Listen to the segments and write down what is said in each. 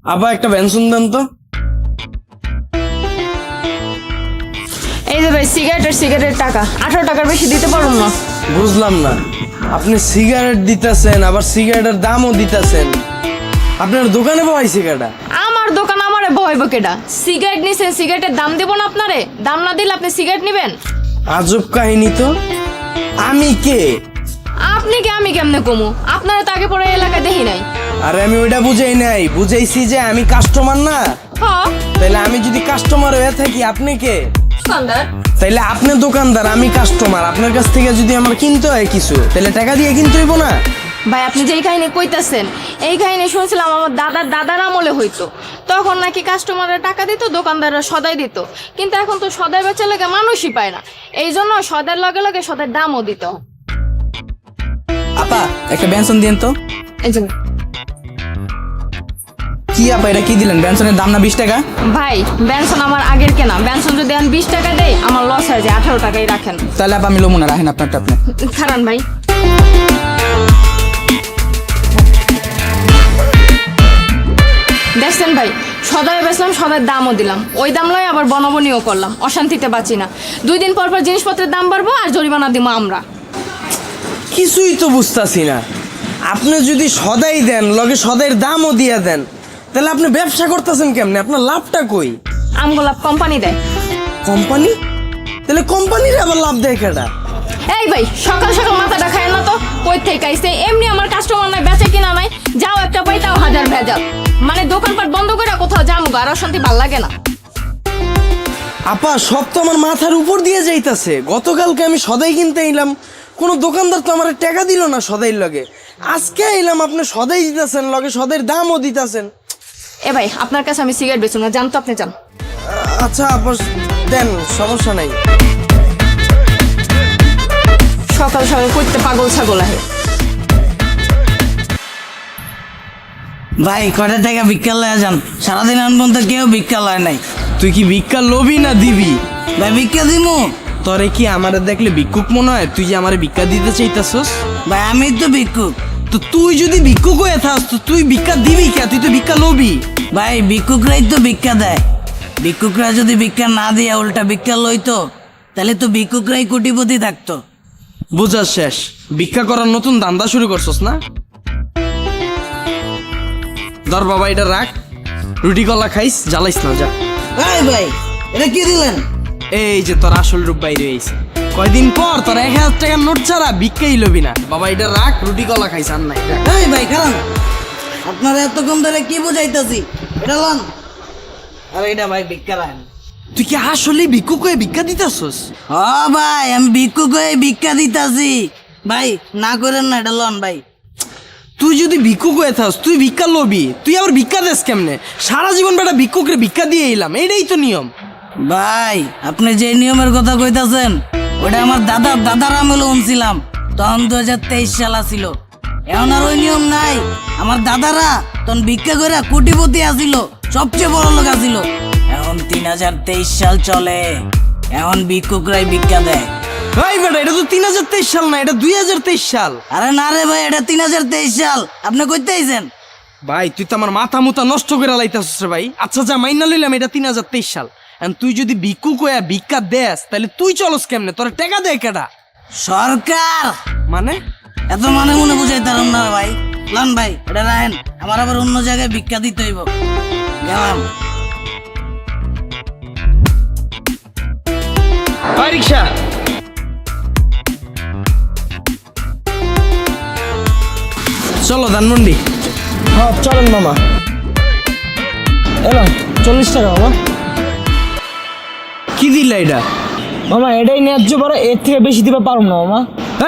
আবার একটা বেনসন দেন তো। এই যে ভাই সিগারেটের টাকা 18 টাকার বেশি দিতে পারুম না। বুঝলাম না, আপনি সিগারেট দিতেছেন আবার সিগারেটের দামও দিতেছেন। আপনার দোকানে বহাইছে কেডা? আমার দোকান আমারে বহাইব কেডা? সিগারেট নিছেন, সিগারেটের দাম দেব না আপনারে? দাম না দিলে আপনি সিগারেট নেবেন? আজব কাহিনী তো। আমি কে? আপনি কি আমি কেমনে কমু? আপনারা তো আগে পরে এলাকায় দেখি নাই। আরে আমি ওইটা বুঝাই নাই, বুঝাইছি যে আমি কাস্টমার না। হ্যাঁ তাইলে আমি যদি কাস্টমার হয়ে থাকি আপনি কে? দোকানদার। তাইলে আপনি দোকানদার, আমি কাস্টমার। আপনার কাছ থেকে যদি আমার কিনতে হয় কিছু, তাহলে টাকা দিয়ে কিনতে হইব না? ভাই আপনি যেই কাহিনী কইতাছেন এই কাহিনী শুনছিলাম আমার দাদার আমলে হইতো। তখন নাকি কাস্টমাররা টাকা দিত, দোকানদাররা সদাই দিত। কিন্তু এখন তো সদাই বেচার লাগে মানুষই পায় না, এই জন্য সদার লগে লগে সদার দামও দিত। আপা একটা বেনসন দিন তো। এই যে কি আপা এটা কি দিলেন? বেনসনের দাম না 20 টাকা? ভাই বেনসন আমার আগের কেনা, বেনসন যদি আমি 20 টাকা দেই আমার লস হয়ে যায়, 18 টাকাই রাখেন। তাহলে আপা আমি লমুনা, রাখেন আপনারটা আপনি। খারান ভাই। দেখছেন ভাই, সদাই বেচলাম, সদাই দামও দিলাম, ওই দাম লয় আবার বনবনিও করলাম, অশান্তিতে বাঁচি না। 2 দিন পর পর জিনিসপত্রের দাম বাড়বো আর জরিমানা দিব আমরা। কিছুই তো বুঝতাছি না। আপনি যদি সদাই দেন, লগে সদাইয়ের দামও দিয়ে দেন, তাহলে আপনি ব্যবসা করতেছেন কেমনে? আপনার লাভটা কই? আমগোলাপ কোম্পানি দেয়। কোম্পানি? তাহলে কোম্পানির আবার লাভ দেয় কেডা? এই ভাই সকাল সকাল মাথাটা খায় না তো, কই থেকে আইছে? এমনি আমার কাস্টমার নাই, বেচে কিনা নাই, যাও একটা পাই তাও হাজার ভেজাল। মানে দোকানপাট বন্ধ করে কোথাও যামু, আর অশান্তি ভাল লাগে না। আপা সব তো আমার মাথার উপর দিয়ে যাইতাছে। গতকালকে আমি সদাই কিনতে এলাম, কোনো দোকানদার তো আমার টাকা দিল না সদাইয়ের লগে। আজকে এলাম, আপনি সদাই দিতেছেন, লগে সদাইয়ের দামও দিতেছেন। এ ভাই আপনার কাছে আমি সিগারেট বেচুন না, জান তো আপনি যান। আচ্ছা আপা দেন, সমস্যা নাই। সকাল সকাল করতে পাগল ছাগল আহে। ভাই কয়টা টাকা ভিক্ষা লয়ে যান? সারাদিন আনবন তো কেউ ভিক্ষা লয় নাই। তুই কি ভিক্ষা লবি না দিবি? ভাই ভিক্ষা দিমু? তোরে কি আমারে দেখলে ভিক্ষুক মনে হয়? তুই যে আমারে ভিক্ষা দিতে চাইতাছস? ভাই আমি তো ভিক্ষুক। তো তুই যদি ভিক্ষুক হয়ে থাকস তো তুই ভিক্ষা দিবি কে? তুই তো ভিক্ষা লবি। ভাই ভিক্ষুকরাই তো ভিক্ষা দেয়। ভিক্ষুকরা যদি ভিক্ষা না দিয়ে উল্টা ভিক্ষা লইতো তাহলে তো ভিক্ষুকরাই কোটিপতি থাকতো। বোঝা শেষ। ভিক্ষা করার নতুন ধান্দা শুরু করছস না? ধর বাবা এটা রাখ, রুটি কলা খাইস, জ্বালাইস না, যা। ভাই ভাই এটা কি দিলেন? এই যে তোর আসল রূপ বাইরে হয়েছে। কয়দিন পর তোর 1000 টাকার নোট ছাড়া ভিক্ষাই লবি না। বাবা এটা রাখ, রুটি কলা খাইস, আর নাই রাখ। ভাই ভাই খারাপ, আপনারা এতক্ষণ ধরে কি বুঝাইতেছি? এটা লন। আর এটা ভাই ভিক্ষা রাখেন। তুই কি আসলে ভিক্ষুক হয়ে ভিক্ষা দিতেছস? ও ভাই আমি ভিক্ষুক হয়ে ভিক্ষা দিতাছি। ভাই না করেন না, এটা লন ভাই। তুই যদি ভিক্ষুক হয়ে থাকস তুই ভিক্ষা লবি, তুই আবার ভিক্ষা দেস কেমনে? সারা জীবন বেটা ভিক্ষুকরে ভিক্ষা দিয়ে এলাম, এইটাই তো নিয়ম। ভাই আপনি যে নিয়মের কথা কইতাছেন ওটা আমার দাদার আমলে শুনছিলাম, তখন 2023 সাল ছিল। এখন আর ওই নিয়ম নাই। আমার দাদারা তখন ভিক্ষা করে কোটিপতি আসিল, সবচেয়ে বড় লোক আসিল। এখন 3023 সাল চলে, এখন ভিক্ষুকরাই ভিক্ষা দেয়। ভাই বেটা এটা তো 3023 সাল না, এটা 2023 সাল। আরে না রে ভাই, এটা 3023 সাল। আপনি কইতে আইছেন? ভাই তুই তো আমার মাথা মুথা নষ্ট করে লাইতাছস রে ভাই। আচ্ছা যা মাইনা লইলাম এটা 3023 সাল। এখন তুই যদি ভিক্ষুক হয়ে ভিক্ষা দেস তাহলে তুই চলস কেমনে? তোর টাকা দেয় কেডা? সরকার। মানে এত মানে মনে বুঝাইতাম না ভাই। লন ভাই এটা রাখেন, আমার আবার অন্য জায়গায় ভিক্ষা দিতে হইব। গেলাম। ভাই রিকশা। চলো ধানমন্ডি। হ্যাঁ চলেন মামা। এলাম 40 টাকা মামা। কি দিলা এটা? মামা এটাই ন্যায্য ভাড়া, এর থেকে বেশি দিতে পারবো না মামা।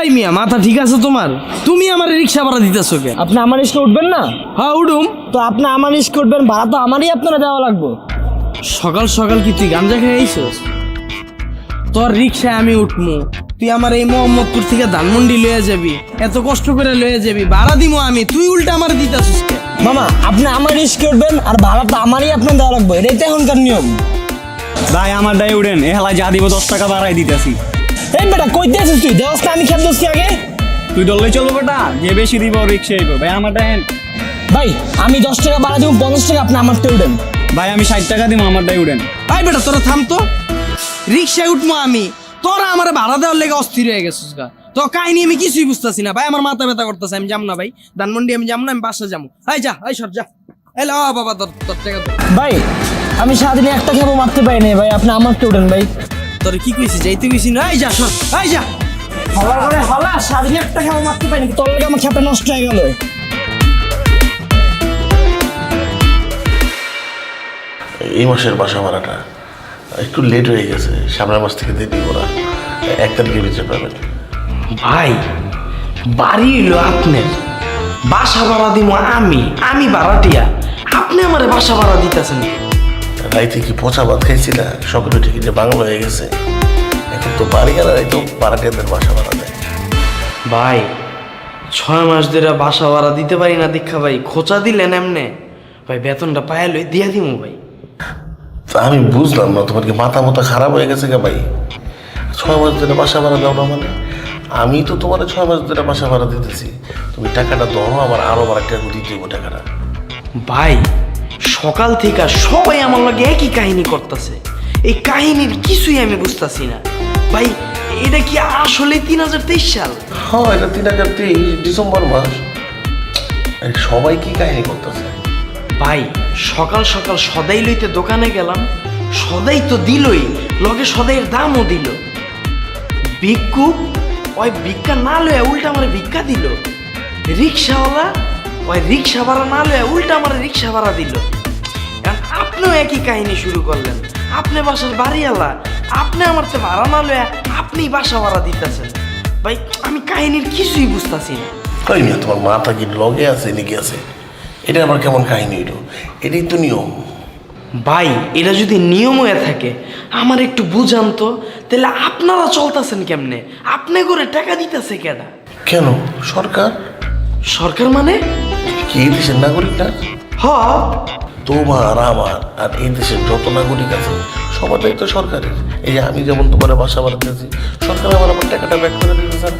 এই মিয়া মাথা ঠিক আছে তোমার? তুমি আমার রিক্সা ভাড়া দিতেছো কে? আপনি আমার রিস্কে উঠবেন না? হ্যাঁ উঠুম। তো আপনি আমার রিস্কে উঠবেন, ভাড়া তো আমারই আপনারা দেওয়া লাগবে। সকাল সকাল কি তুই গাঞ্জা খেয়ে আইছস? তোর রিক্সায় আমি উঠমু, তুই আমার এই মোহাম্মদপুর থেকে ধানমন্ডি লয়ে যাবি, এত কষ্ট করে লয়ে যাবি, ভাড়া দিমু আমি, তুই উল্টা আমার দিতাছিস কে? মামা আপনি আমার রিস্কে উঠবেন আর ভাড়া তো আমারই আপনার দেওয়া লাগবে, এটাই তো এখনকার নিয়ম। ভাই আমার দায় উঠেন, এ হেলায় যা দিব 10 টাকা বাড়াই দিতেছি। এই বেটা কইতে আসিস তুই? দেওয়াস না আমি খেপ দোষী আগে। তুই ডললেই চলবো বেটা, যে বেশি দিব রিক্সা আইব। ভাই আমার দেন। ভাই আমি 10 টাকা ভাড়া দিব, 50 টাকা আপনি আমারটা উঠেন। ভাই আমি 60 টাকা দিব, আমারটাই উঠেন। ভাই বেটা তোরা থাম তো, রিক্সায় উঠবো আমি, তোরা আমার ভাড়া দেওয়ার লেগে অস্থির হয়ে গেছিস গা। তো কাহিনী আমি কিছুই বুঝতেছি না ভাই, আমার মাথা ব্যথা করতেছে, আমি যাম না ভাই ধানমন্ডি, আমি যাম না, আমি বাসা যাবো। এই যা, এই সর যা, এলো বাবা তোর তোর টাকা দে। ভাই আমি সারাদিনে একটা খেপও মারতে পারি নাই ভাই, আপনি আমারটা উঠেন ভাই। তোর কি কইছি, যাইতে কইছি না, এই যা সর, এই যা। হলা করে হলা, সারাদিনে একটা খেপও মারতে পারি না, তোর লাগে আমার খেপে নষ্ট হয়ে গেল। এই মাসের বাসা ভাড়াটা একটু লেট হয়ে গেছে, সামনের মাস থেকে দিয়ে দিব না, 1 তারিখের ভিতরে পাবেন। ভাই বাড়ি এলো আপনার, বাসা ভাড়া দিব আমি ভাড়াটিয়া, আপনি আমারে বাসা ভাড়া দিতেছেন। রাইতে কি পচা ভাত খাইছি না, সকালে ঠিকই যে বাংলা হয়ে গেছে, এখন তো বাড়ি আর তো ভাড়াটিয়াদের বাসা ভাড়া দেয়। ভাই 6 মাস ধরে বাসা ভাড়া দিতে পারি না দীক্ষা ভাই, খোঁচা দিলেন এমনে ভাই, বেতনটা পায়ালই দিয়া দিমু ভাই। তা আমি বুঝলাম না, তোমার কি মাথা মতো খারাপ হয়ে গেছে কে ভাই? 6 মাস ধরে বাসা ভাড়া দাও না মানে? আমি তো তোমার 6 মাস ধরে বাসা ভাড়া দিতেছি, তুমি টাকাটা ধরো, আমার আরো বার টাকা দিতে হইব টাকাটা। ভাই সকাল থেকে সবাই আমার লগে একই কাহিনী করতেছে, এই কাহিনীর কিছুই আমি বুঝতেছি না ভাই। এটা কি আসলে 3023 সাল? হ্যাঁ, এটা 3023 ডিসেম্বর মাস। এই সবাই কি কাহিনী করতেছে? ভাই সকাল সকাল সদাই লইতে দোকানে গেলাম, সদাই তো দিলই, লগে সদাইয়ের দামও দিল। ভিক্ষু ওই ভিক্ষা না লয়ে উল্টা আমার ভিক্ষা দিল। রিক্সাওয়ালা ওই রিক্সা ভাড়া না লয়ে উল্টা আমার রিক্সা ভাড়া দিল। এখন আপনিও একই কাহিনী শুরু করলেন, আপনি বাসার বাড়িওয়ালা, আপনি আমার তো ভাড়া না লয়ে আপনি বাসা ভাড়া দিতেছেন। ভাই আমি কাহিনীর কিছুই বুঝতেছি না। কই না, তোমার মাথা কি লগে আছে নাকি আছে? এটা আমার কেমন কাহিনী হইল? এটাই তো নিয়ম। ভাই এটা যদি নিয়ম হয়ে থাকে আমার একটু বুঝান তো, তাহলে আপনারা চলতেছেন কেমনে? আপনি করে টাকা দিতেছে কেডা? কেন সরকার? সরকার মানে? কি এই দেশের নাগরিক না? হ তোমার আমার আর এই দেশের যত নাগরিক আছে সবার দায়িত্ব সরকারের। এই যে আমি যেমন তোমার বাসা বাড়াতেছি, সরকার আমার টাকাটা ব্যাক করে দিতে স্যার।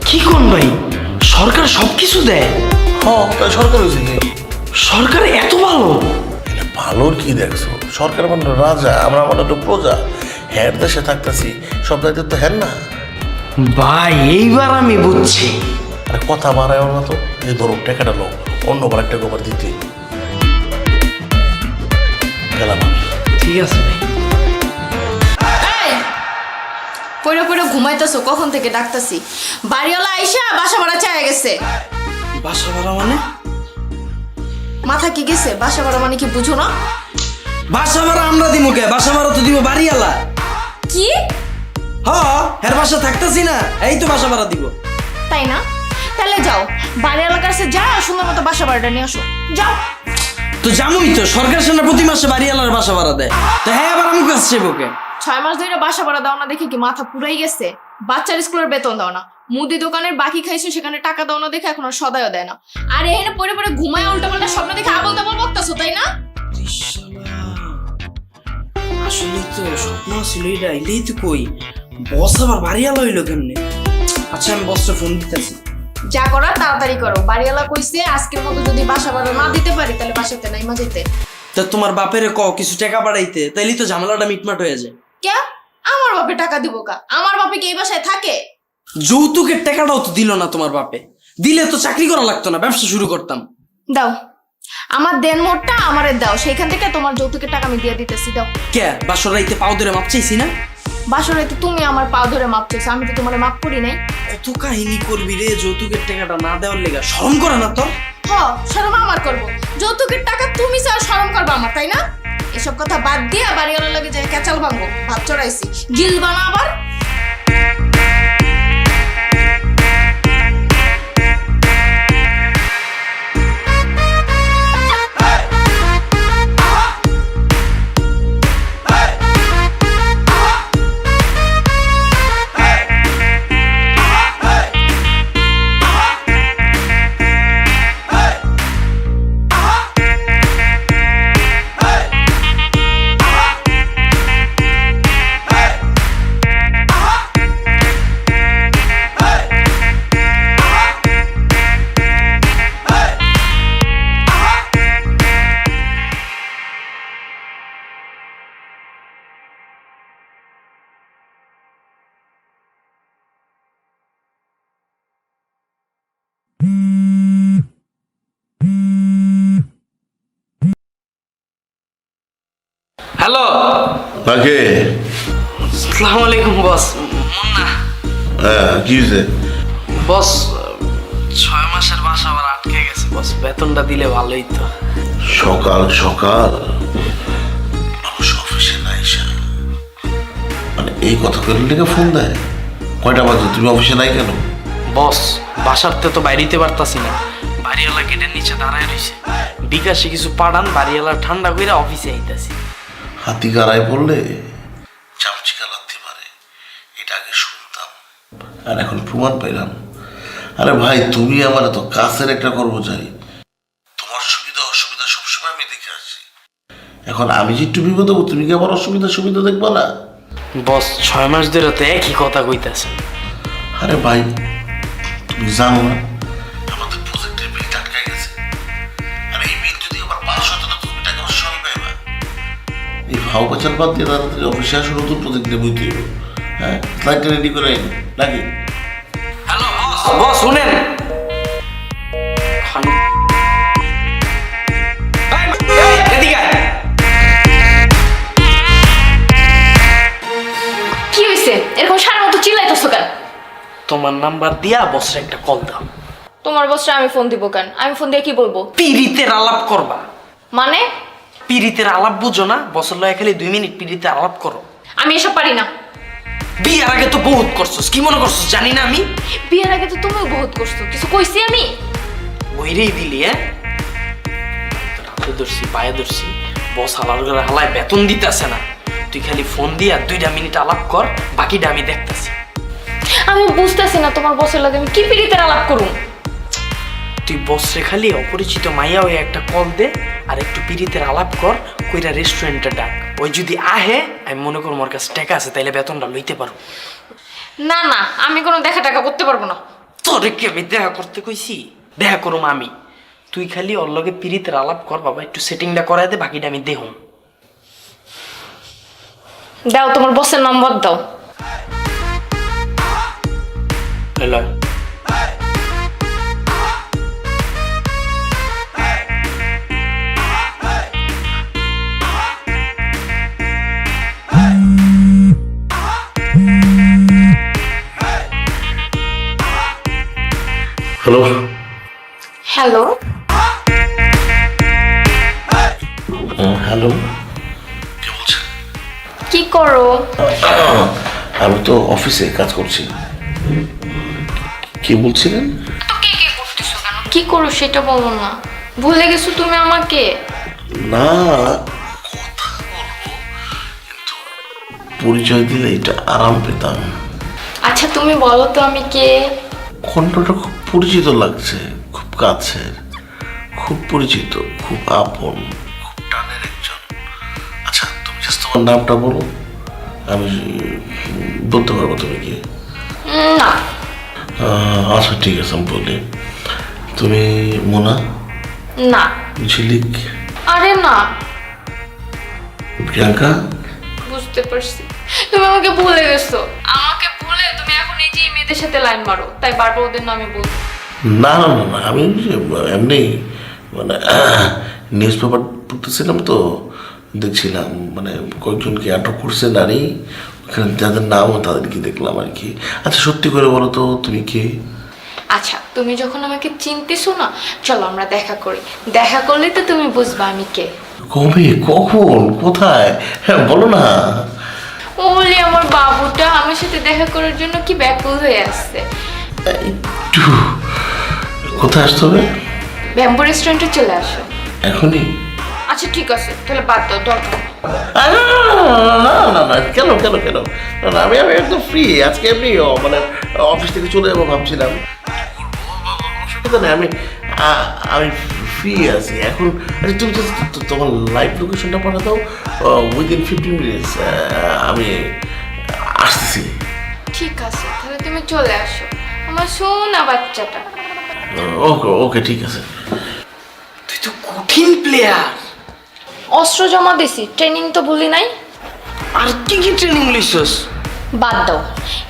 কি কোন ভাই, সরকার সবকিছু দেয়? হ্যাঁ, তাই সরকার হয়েছে কি? সরকার এত ভালো? এটা ভালোর কি দেখছো? সরকার মানে রাজা, আমরা মানে প্রজা, হ্যার দেশে থাকতেছি, সব দায়িত্ব তো হ্যার না। ভাই এইবার আমি বুঝছি। আর কথা বাড়ায় না তো, এই ধরো টাকাটা লো, অন্যবার একটা গোবার দিতে গেলাম আমি। ঠিক আছে ভাই। পড়ে পড়ে ঘুমাইতেছো, কখন থেকে ডাকতেছি। বাড়িওয়ালা আইসা বাসা ভাড়া চায় গেছে। বাসা ভাড়া মানে? মাথা কি গেছে? বাসা ভাড়া মানে কি বুঝো না? বাসা ভাড়া আমরা দিব কে? বাসা ভাড়া তো দিব বাড়িওয়ালা। কি? হ্যাঁ, এর বাসা থাকতেছি না, এই তো বাসা ভাড়া দিব। তাই না? তাহলে যাও বাড়িওয়ালার কাছে যা, সুন্দর মতো বাসা ভাড়াটা নিয়ে আসো, যাও। তো জামুই তো, সরকার সেনা প্রতি মাসে বাড়িওয়ালার বাসা ভাড়া দেয়, তো হ্যাঁ আবার আমি কাছে সেবকে 6 মাস ধরে বাসা ভাড়া দাও না দেখে কি মাথা পুরাই গেছে? বাচ্চার স্কুলের বেতন দাও না, মুদি দোকানের বাকি খাইছো সেখানে টাকা দাও না দেখে এখন আর সদাইও দেয় না, আর এখানে পড়ে পড়ে ঘুমায় উল্টা পাল্টা স্বপ্ন দেখে আবল তাবল বকতাছো, তাই না? আসলে তো স্বপ্ন ছিল এটা, এলেই তো কই বস আবার বাড়িওয়ালা হইলো কেমনে? আচ্ছা আমি বসটা ফোন দিতেছি। যা করার তাড়াতাড়ি করো, বাড়িওয়ালা কইছে আজকের মতো যদি বাসা ভাড়া না দিতে পারি তাহলে বাসাতে নাইমা যেতে। তা তোমার বাপের ক কিছু টাকা বাড়াইতে, তাইলেই তো ঝামেলাটা মিটমাট হয়ে যায়। কে? আমার বাপে টাকা দিব কা? আমার বাপে কি এই বাসায় থাকে? যৌতুকের টাকাটাও তো দিল না তোমার বাপে, দিলে তো চাকরি করা লাগতো না, ব্যবসা শুরু করতাম। দাও আমার দেন মোটটা আমারে দাও, সেইখান থেকে তোমার যৌতুকের টাকা আমি দিয়ে দিতেছি, দাও। কে বাসর রাইতে পাও ধরে মাপ চাইছি না? বাসরে তো তুমি আমার পা ধরে মাপ চাইছো, আমি তো তোমার মাপ করি নাই। কত কাহিনী করবি রে, যৌতুকের টাকাটা না দেওয়ার লেগা শরম করে না তোর? হ, শরম আমার করবো, যৌতুকের টাকা তুমি চাও, শরম করবো আমার, তাই না? এসব কথা বাদ দিয়ে বাড়িওয়ালার লাগে যায় ক্যাচাল ভাঙবো, ভাত চড়াইছি, গিলবা না আবার। হ্যালো, তাকে আসসালামু আলাইকুম বস। মুন্না হ্যাঁ কি হয়েছে? বস, 6 মাসের বাসা আবার আটকে গেছে বস, বেতনটা দিলে ভালোই তো। সকাল সকাল মানুষ অফিসে নাই মানে এই কথা করে লেগে ফোন দেয়? কয়টা বাজে, তুমি অফিসে নাই কেন? বস, বাসাতে তো বাইরেতে পারতাছি না, বাড়িওয়ালা গেটের নিচে দাঁড়ায় রয়েছে। বিকাশে কিছু পাঠান, বাড়িওয়ালা ঠান্ডা করে অফিসে আইতাছি। হাতি গাড়ায় পড়লে চামচিকা লাগতে পারে, এটা আগে শুনতাম আর এখন প্রমাণ পাইলাম। আরে ভাই, তুমি আমার এত কাছের একটা কর্মচারী, তোমার সুবিধা অসুবিধা সবসময় আমি দেখে আসছি। এখন আমি যে একটু বিপদ হবো, তুমি কি আমার অসুবিধা সুবিধা দেখবা না? বস, 6 মাস ধরে তো একই কথা কইতাছে। আরে ভাই, তুমি জানো না আমাদের প্রজেক্টের বিল আটকে গেছে, আর এই বিল যদি আবার পাস হতো না, তুমি টাকা অবশ্যই পাইবা। এই ভাও বাচার বাদ দিয়ে তাড়াতাড়ি অফিসে আসো, নতুন প্রজেক্ট নিয়ে বইতে হবে। হ্যাঁ, স্লাইডটা রেডি করে নাকি? হ্যালো বস, বস শুনেন। কি হয়েছে? এরকম সারা মতো চিল্লাইতেছো কেন? তোমার নাম্বার দিয়া বসে একটা কল দাও। তোমার বসরা আমি ফোন দিব কেন? আমি ফোন দিয়ে কি বলবো? পিরিতের আলাপ করবা। মানে? পিরিতের আলাপ বুঝো না? বসের লয় খালি 2 মিনিট পিরিতে আলাপ করো। আমি এসব পারি না। বিয়ের আগে তো বহুত করছস, কি মনে করছস জানি না আমি? বিয়ের আগে তো তুমিও বহুত করছো, কিছু কইছি আমি? বইরেই দিলি, হ্যাঁ? হাতে ধরছি, পায়ে ধরছি, বস হালার করে হালায় বেতন দিতেছে না। তুই খালি ফোন দিয়া 2 মিনিট আলাপ কর, বাকিটা আমি দেখতাছি। আমি বুঝতেছি না তোমার বসের লাগে আমি কি পিরিতের আলাপ করুম। তুই বসরে খালি অপরিচিত মাইয়া ওই একটা কল দে, আর একটু পিরিতের আলাপ কর, কইরা রেস্টুরেন্টে ডাক। ওই যদি আহে, আমি মনে করো মোর কাছে টাকা আছে, তাইলে বেতনটা লইতে পারো। না না, আমি কোনো দেখা টাকা করতে পারবো না। তোরে কি আমি দেখা করতে কইছি? দেখা করুম আমি। তুই খালি ওর লগে পিরিতের আলাপ কর বাবা, একটু সেটিংটা করাই দে, বাকিটা আমি দেহুম। দাও তোমার বসের নাম্বার দাও। হ্যালো, হ্যালো হ্যালো, হ্যালো, কে বলছেন? কি করো? আমি তো অফিসে কাজ করছি। কি বলছিলেন? তো কে কে করতেছো কেন? কি করো সেটা বলো না। ভুলে গেছো তুমি আমাকে? না, কথা বলবো, কিন্তু পরিচয় দিলে এটা আরাম পেতাম। আচ্ছা তুমি বলো তো আমি কে? কণ্ঠটা খুব পরিচিত লাগছে, খুব কাছের, খুব পরিচিত, খুব আপন, খুব টানের একজন। আচ্ছা, তুমি জাস্ট তোমার নামটা বলো, আমি বলতে পারবো তুমি কি। না। আচ্ছা ঠিক আছে, আমি বলি। তুমি মোনা? না। ঝিলিক? আরে না। প্রিয়াঙ্কা? বুঝতে পারছি, তুমি আমাকে ভুলে গেছো। আমাকে ভুলে তুমি এখন এই যে মেয়েদের সাথে লাইন মারো, তাই বারবার ওদের নামে বলছো। না না না না, আমি এমনি মানে নিউজ পেপার পড়তেছিলাম তো, দেখছিলাম মানে কয়েকজনকে আটক করছে নারী, ওখানে যাদের নাম তাদেরকে দেখলাম আর কি। আচ্ছা সত্যি করে বলো তো, তুমি কে? আচ্ছা তুমি যখন আমাকে চিনতেছো না, চলো আমরা দেখা করি। দেখা করলে তো তুমি বুঝবা আমি কে। কবে, কখন, কোথায়? হ্যাঁ বলো না। ওলি আমার বাবুটা আমার সাথে দেখা করার জন্য কি ব্যাকুল হয়ে আসছে। একটু কোথায় আসতে হবে? ব্যাম্বো রেস্টুরেন্টে চলে আসো এখনই? আচ্ছা ঠিক আছে, তাহলে বাদ দাও, দরকার নেই। না না না, কেন কেন কেন? না না, আমি আমি একদম ফ্রি আজকে, এমনি মানে অফিস থেকে চলে যাবো ভাবছিলাম। অসুবিধা নেই, আমি আমি ফ্রি আছি এখন। আচ্ছা তুমি তোমার লাইভ লোকেশনটা পাঠা দাও, উইদিন 15 মিনিটস আমি আসতেছি। ঠিক আছে, তাহলে তুমি চলে আসো, আমার সোনা বাচ্চাটা। ওকে ওকে ঠিক আছে। তুই তো কঠিন প্লেয়ার। অস্ত্র জমা দিছি, ট্রেনিং তো ভুলি নাই। আর কি কি ট্রেনিং লইছস? বাদ দাও,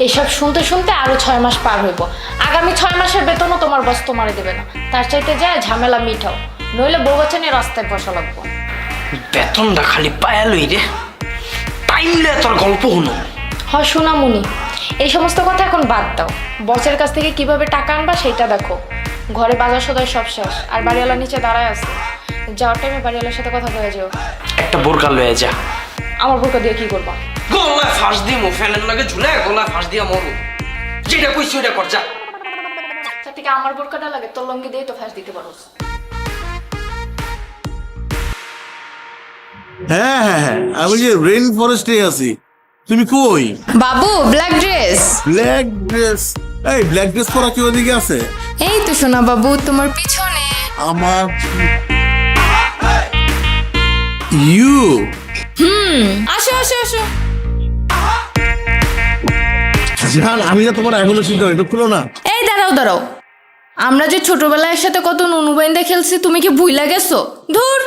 এইসব শুনতে শুনতে আরো 6 মাস পার হইব। আগামী 6 মাসের বেতনও তোমার বস তোমারে দেবে না। তার চাইতে যায় ঝামেলা মিটাও, নইলে বউ বাচ্চা নিয়ে রাস্তায় বসা লাগবো। বেতনটা খালি পায়ালই রে, পাইলে তোর গল্প শুনো। হয় সোনামণি, এই সমস্ত কথা এখন বাদ দাও। বসের কাছ থেকে কিভাবে টাকা আনবা সেটা দেখো। ঘরে বাজার সদাই সব শেষ, আর বাড়িওয়ালা নিচে দাঁড়ায় আছে। যাওয়ার টাইমে বাড়িওয়ালার সাথে কথা বলে যেও। একটা বোরকা লয়ে যা। আমার বোরকা দিয়ে কি করবা? গলায় ফাঁস দিয়ে ফ্যানের লাগে ঝুলে গলায় ফাঁস দিয়া মরু। যেটা কইছি ওটা কর যা। তার থেকে আমার বোরকাটা লাগে, তোর লঙ্গি দিয়ে তো ফাঁস দিতে পারো। হ্যাঁ হ্যাঁ হ্যাঁ, আমি যে রেইন ফরেস্টে আছি। তুমি কই? বাবু, ব্ল্যাক ড্রেস। Black dress? এই ব্ল্যাক ড্রেস পরা কি ওদিকে আছে? এই তো সোনা বাবু, তোমার পিছনে। আমার ইউ আসো আসো আসো। জান, আমি না তোমার এখনো চিন্তা এটা খুলো না। এই দাঁড়াও দাঁড়াও, আমরা যে ছোটবেলায় একসাথে কত নুনু বাইন্দা খেলছি, তুমি কি ভুইলা গেছো? ধুর।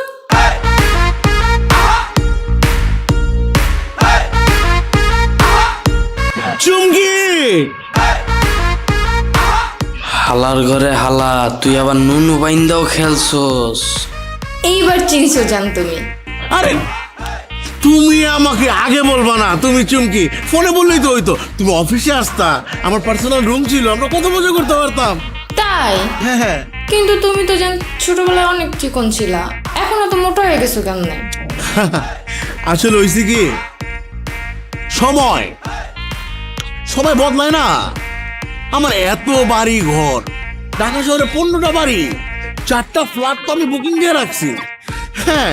চুমকি! হালার ঘরে হালা, তুই আবার নুনু বাইন্দাও খেলছস। এইবার চিনছো জান তুমি। আরে তুমি আমাকে আগে বলবা না? তুমি চুমকি ফোনে বললেই তো হইতো। তুমি অফিসে আসতা, আমার পার্সোনাল রুম ছিল, আমরা কত মজা করতে পারতাম। তাই? হ্যাঁ হ্যাঁ। কিন্তু তুমি তো জান ছোটবেলায় অনেক চিকন ছিলা, এখনো তো মোটা হয়ে গেছো কেমনে? আসলে হয়েছে কি, সময় সময় বদলায় না। আমার এত বাড়ি ঘর, ঢাকা শহরে 15টা বাড়ি, 4টা ফ্ল্যাট তো আমি বুকিং দিয়ে রাখছি। হ্যাঁ,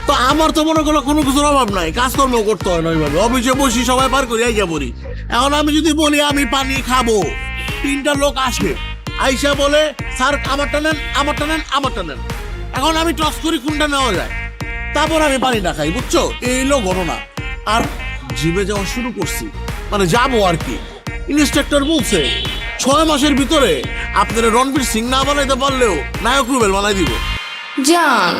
তো আমার তো মনে করো কোনো কিছুর অভাব নাই, কাজকর্ম করতে হয় না ওইভাবে। অফিসে বসি, সবাই পার করি আইসা পড়ি। এখন আমি যদি বলি আমি পানি খাবো, 3টা লোক আসবে, আইসা বলে স্যার আমারটা নেন, আমারটা নেন, আমারটা নেন। এখন আমি টস করি কোনটা নেওয়া যায়, তারপর আমি পানিটা খাই, বুঝছো? এই হলো ঘটনা। আর জিমে যাওয়া শুরু করছি, মানে যাবো আর কি। ইন্সট্রাক্টর বলছে 6 মাসের ভিতরে আপনারা রণবীর সিং না বানাইতে পারলেও নায়ক রুবেল বানাই দিব। জান,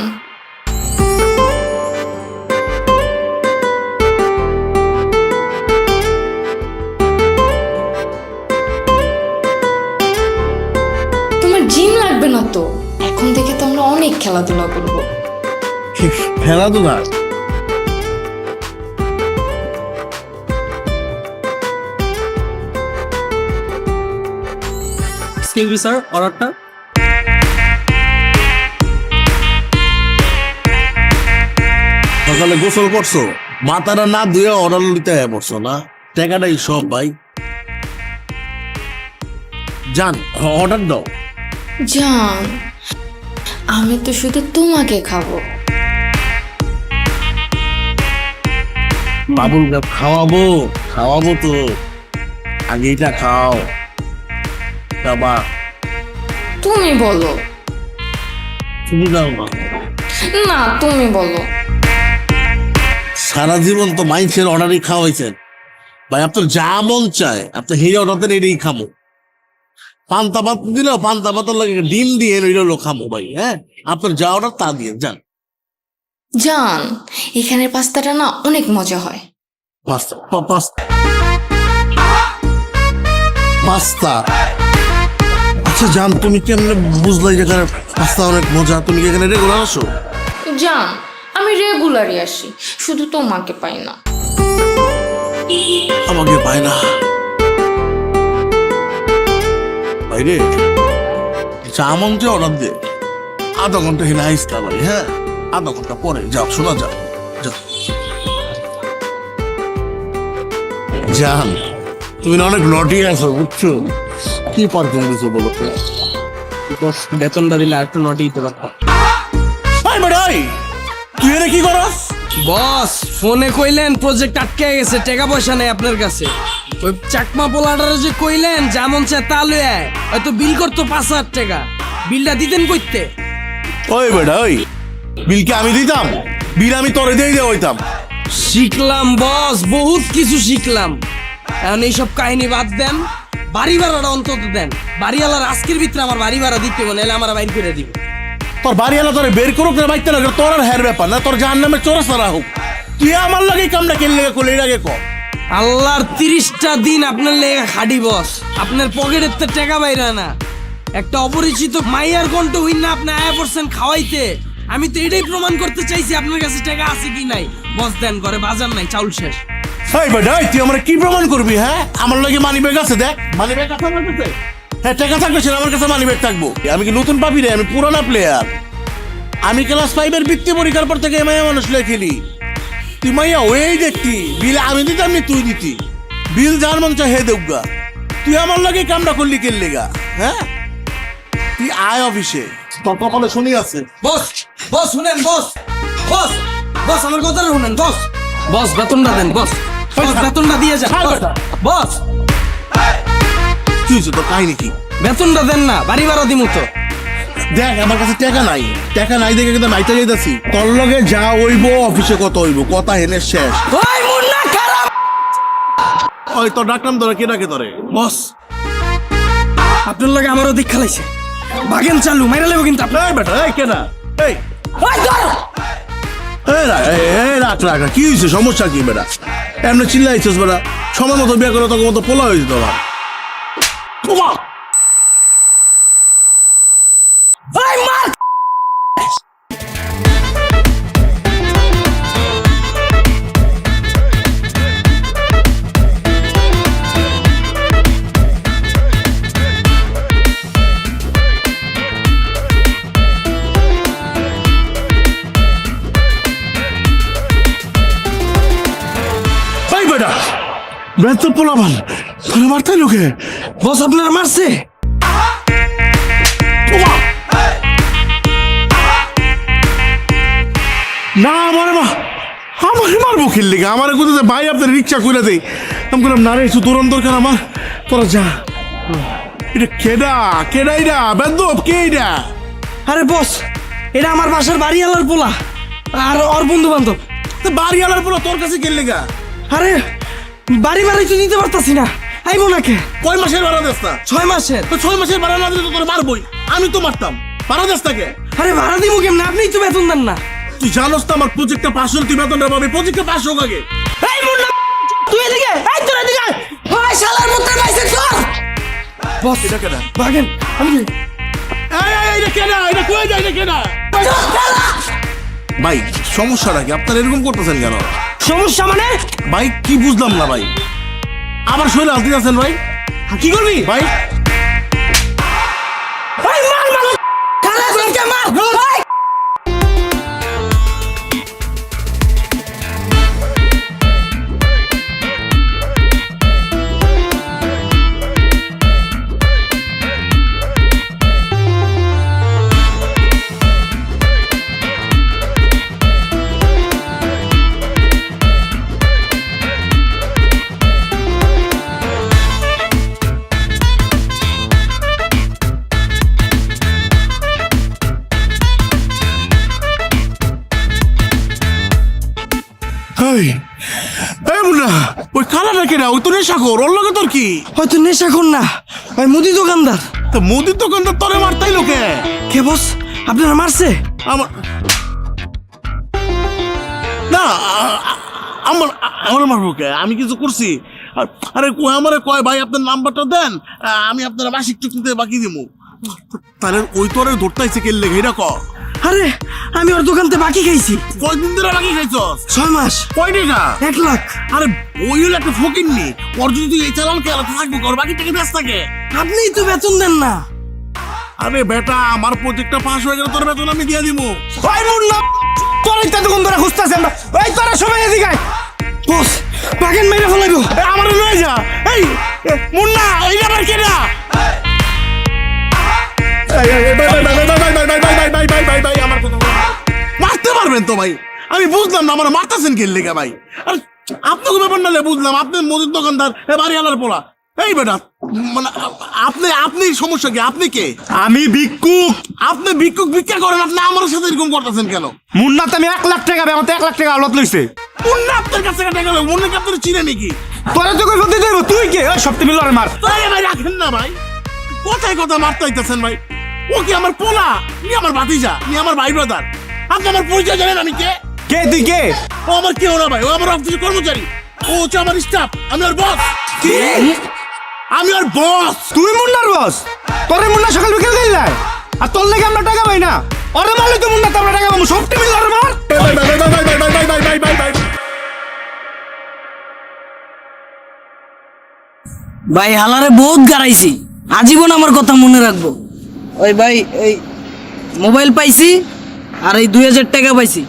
তোমার জিম লাগবে না তো, এখন থেকে তো আমরা অনেক খেলাধুলা করবো। খেলাধুলা? এক্সকিউজ মি স্যার, অর্ডারটা। সকালে গোসল করছো, মাথাটা না ধুয়ে অর্ডার নিতে পড়ছো না? টাকাটাই সব ভাই। যান, অর্ডার দাও। জান, আমি তো শুধু তোমাকে খাবো। বাবুল গাছ খাওয়াবো, খাওয়াবো তো, আগে এটা খাও। বাবা তুমি বলো। তুমি দাও না। না, তুমি বলো। সারা জীবন তো মাইন্সের অর্ডারই খাওয়াইছেন ভাই, আপনার যা মন চায় আপনি হিরে অর্ডার এটাই খামো। পান্তা ভাত দিল, পান্তা ভাতের লাগে ডিম দিয়ে রইল খামো ভাই। হ্যাঁ, আপনার যা অর্ডার তা দিয়ে যান। জান, এখানের পাস্তাটা না অনেক মজা হয়। Pasta pasta pasta. আচ্ছা জান, তুমি কেমনে বুঝলাই যে এখানে পাস্তা অনেক মজা? তুমি কি এখানে রেগুলার আসো? জান, আমি রেগুলারই আসি, শুধু তোমাকে পাই না। আমাকে পায় না বাইরে। চা মঞ্চে অর্ডার দে, আধা ঘন্টা হেলে আইসটা ভাই। হ্যাঁ, আধা ঘন্টা পরে যাও, শোনা যাও। জান, তুমি না অনেক নটি আছো, বুঝছো? কি পারফিউম দিছো বলো তো? বেতনটা দিলে আরেকটু নটি দিতে পারতাম। তুই এনে কি করস? বস ফোনে কইলেন প্রজেক্ট আটকে গেছে, টাকা পয়সা নেই আপনার কাছে। ওই চাকমা পোলাটারে যে কইলেন যেমন চা তা লয়ে আয়, হয়তো বিল করতো 5,000 টাকা। বিলটা দিতেন কইতে? ওই বেটা, ওই বিল কি আমি দিতাম? বিল আমি তোরে দিয়ে হইতাম। শিখলাম বস, বহুত কিছু শিখলাম। এখন এইসব কাহিনী বাদ দেন, বাড়ি ভাড়াটা অন্তত দেন। বাড়িওয়ালার আজকের ভিতরে আমার বাড়ি ভাড়া দিতে হবে, নাহলে আমার বাইর করে দিব। তোর বাড়ি এলা তোরে বের করুক না বাইতে না, তোর আর হের ব্যাপার না, তোর জাহান নামে চোরা সারা হোক। তুই আমার লাগে কামটা কেন লেগে করলে এর আগে কর। আল্লাহর 30টা দিন আপনার লেগে খাটি বস, আপনার পকেটের তো টাকা বাইরে না। একটা অপরিচিত মাইয়ার কণ্ঠ হইন না আপনি আয়া পড়ছেন খাওয়াইতে, আমি তো এটাই প্রমাণ করতে চাইছি আপনার কাছে টাকা আছে কি নাই। বস দেন, ঘরে বাজার নাই, চাউল শেষ। এই বেটা, এই তুই আমার কি প্রমাণ করবি? হ্যাঁ, আমার লগে মানি ব্যাগ আছে, দেখ মানি ব্যাগ আছে আমার কাছে। হ্যাঁ, টাকা থাকবে সেটা আমার কাছে মানি ব্যাগ থাকবো। আমি কি নতুন পাবি রে? আমি পুরানা প্লেয়ার। আমি ক্লাস 5-এর বৃত্তি পরীক্ষার পর থেকে মাইয়া মানুষ লয়ে খেলি। তুই মাইয়া ওই দেখতি, বিল আমি দিতাম নি তুই দিতি। বিল যার মন চায় হে দেবগা। তুই আমার লগে কামটা করলি কেললি গা? হ্যাঁ, তুই আয় অফিসে, তোর কপালে শুনি আছে। বস, বস শুনেন, বস বস বস আমার কথাটা শুনেন। বস, বস বেতনটা দেন। বস, বস বেতনটা দিয়ে যান। ছাড় বেটা। বস কি হয়েছে তোর, কাহিনী কি? বেতনটা দেন না, বাড়ি ভাড়া দিমু তো। দেখ আমার কাছে টাকা নাই, টাকা নাই দেখে কিন্তু নাইতে যাইতাছি। তোর লগে যা হইব অফিসে কত হইব, কথা হেনে শেষ। ওই মুন্না খারাপ। ওই তোর ডাকলাম, তোরা কে ডাকে তোরে? বস আপনার লগে আমারও দিক খেলাইছে। বাগেন চালু মাইরা লেবো কিন্তু আপনার। এই বেটা, এই কেনা, এই ওই ধর। রাখ রাখ রাখ। কি হয়েছে, সমস্যা কি বেটা? এমনি চিল্লাইছিস বেটা? সময় মতো বিয়ে করে তখন মতো পোলা হয়েছে তোমার। ওই মার। এই বেটা, বেত পোলা ভাল তোরে মারতাই লোকে। বস আপনারা মারছে। না আমার আমারে মারবো খেললি গা? আমার কোথায় ভাই আপনার রিক্সা করে দেয়। আমি বললাম না রে, একটু তোরন দরকার আমার, তোরা যা। এটা কেডা কেডা? এটা বেদব কে এটা? আরে বস, এটা আমার বাসার বাড়িওয়ালার পোলা আর ওর বন্ধু বান্ধব। বাড়িওয়ালার পোলা তোর কাছে খেললি গা? আরে বাড়ি বাড়ি তো দিতে পারতাছি না, আইবো নাকে। কয় মাসের ভাড়া দেস না? 6 মাসের। তো 6 মাসের ভাড়া না দিলে তো তোর মারবই। আমি তো মারতাম, ভাড়া দেস তাকে। আরে ভাড়া দিব কেমনে? আপনিই তো বেতন দেন না। তুই জানোস তো আমার প্রজেক্টটা পাস হলে তুই বেতনটা পাবি। প্রজেক্টটা পাস হোক আগে। এই মুন্না, তুই এদিকে, এই তোর এদিকে আয়। ওই শালার মুত্রে পাইছে তোর। বস এটা কেডা? বাগেন আমি এটা কেডা? এটা কই যায়? এটা কেডা? ভাই সমস্যাটা কি? আপনারা এরকম করতেছেন কেন? সমস্যা মানে? ভাই কি বুঝলাম না ভাই। আমার শরীরে হাত দিতেছেন ভাই? কি করবি ভাই ভাই? মার মার খালা তোকে মার ভাই। এই মুন্না, ওই খালাটা কেডা? ওই তো নেশাখোর, ওর লগে তোর কি? হয়তো নেশা কর না, ওই মুদি দোকানদার। তো মুদির দোকানদার তোরে মারতাই লোকে? কে বস আপনারা মারছে? আমার না, আমার আমার মারবো কে? আমি কিছু করছি? আরে কয় আমারে কয় ভাই আপনার নাম্বারটা দেন, আমি আপনার মাসিক চুক্তিতে বাকি দিব। তাহলে ওই তোরে ধরতাইছে কে লেগে? এটা ক। আরে আমি ওর দোকানতে বাকি খাইছি। কয়দিন ধরে বাকি খাইছস? 6 মাস। কয় টাকা? 1 লাখ। আরে ওই হলো একটা ফকির নি, ওর যদি তুই এই চালান খেলা থাকবো, ওর বাকি টাকা ব্যস্ত থাকে। আপনিই তো বেতন দেন না। আরে বেটা, আমার প্রজেক্টটা পাস হয়ে গেলে তোর বেতন আমি দিয়ে দিব। ওই মুন্না, তোর ইত্যা দোকান ধরে খুঁজতেছি আমরা। ওই তোরা সবাই এদিকে আয়। বস বাগেন মেরে ফেলাইবো। আমার লয়ে যা। এই মুন্না, এই আবার কেডা? মারতে পারবেন তো ভাই? আমি বুঝলাম না আমার মারতেছেন কে লেগে ভাই? আর আপনাকে ব্যাপার না বুঝলাম, আপনি মুদির দোকানদার, বাড়িওয়ালার পোলা। এই বেটা মানে আপনি সমস্যা কি? আপনি কে? আমি ভিক্ষুক। আপনি ভিক্ষুক ভিক্ষা করেন, আপনি আমার সাথে এরকম করতেছেন কেন? মুন্নাতে আমি 1 লাখ টাকা, আমার তো 1 লাখ টাকা আলত লইছে। মুন্না আপনার কাছে টাকা গেল, মুন্না কি আপনার চিনে নাকি? তোরা তো কই ফতে দেব? তুই কে? ওই সপ্তাহে মিল আর মার। তাই ভাই রাখেন না ভাই, কথায় কথা মারতে হইতেছেন ভাই। ও কি আমার পোলা? নি আমার ভাতিজা, নি আমার ভাই ব্রাদার। আপনি আমার পরিচয় জানেন আমি কে? কে তুই কে? ও আমার কেউ না ভাই, ও আমার অফিসের কর্মচারী। ও হচ্ছে আমার স্টাফ, আমি ওর বস। কি? আমি ওর বস। তুই মুন্নার বস? তোরে মুন্না সকাল বিকেল দিলাই আর তোর লেগে আমরা টাকা পাই না। আরে মারলে তো মুন্না তোমরা টাকা পাবো সবটা মিলে আরে মার ভাই হালারে বহুত গাড়াইছি, আজীবন আমার কথা মনে রাখবো। ওই ভাই এই মোবাইল পাইছি আর এই 2000 টাকা পাইছি।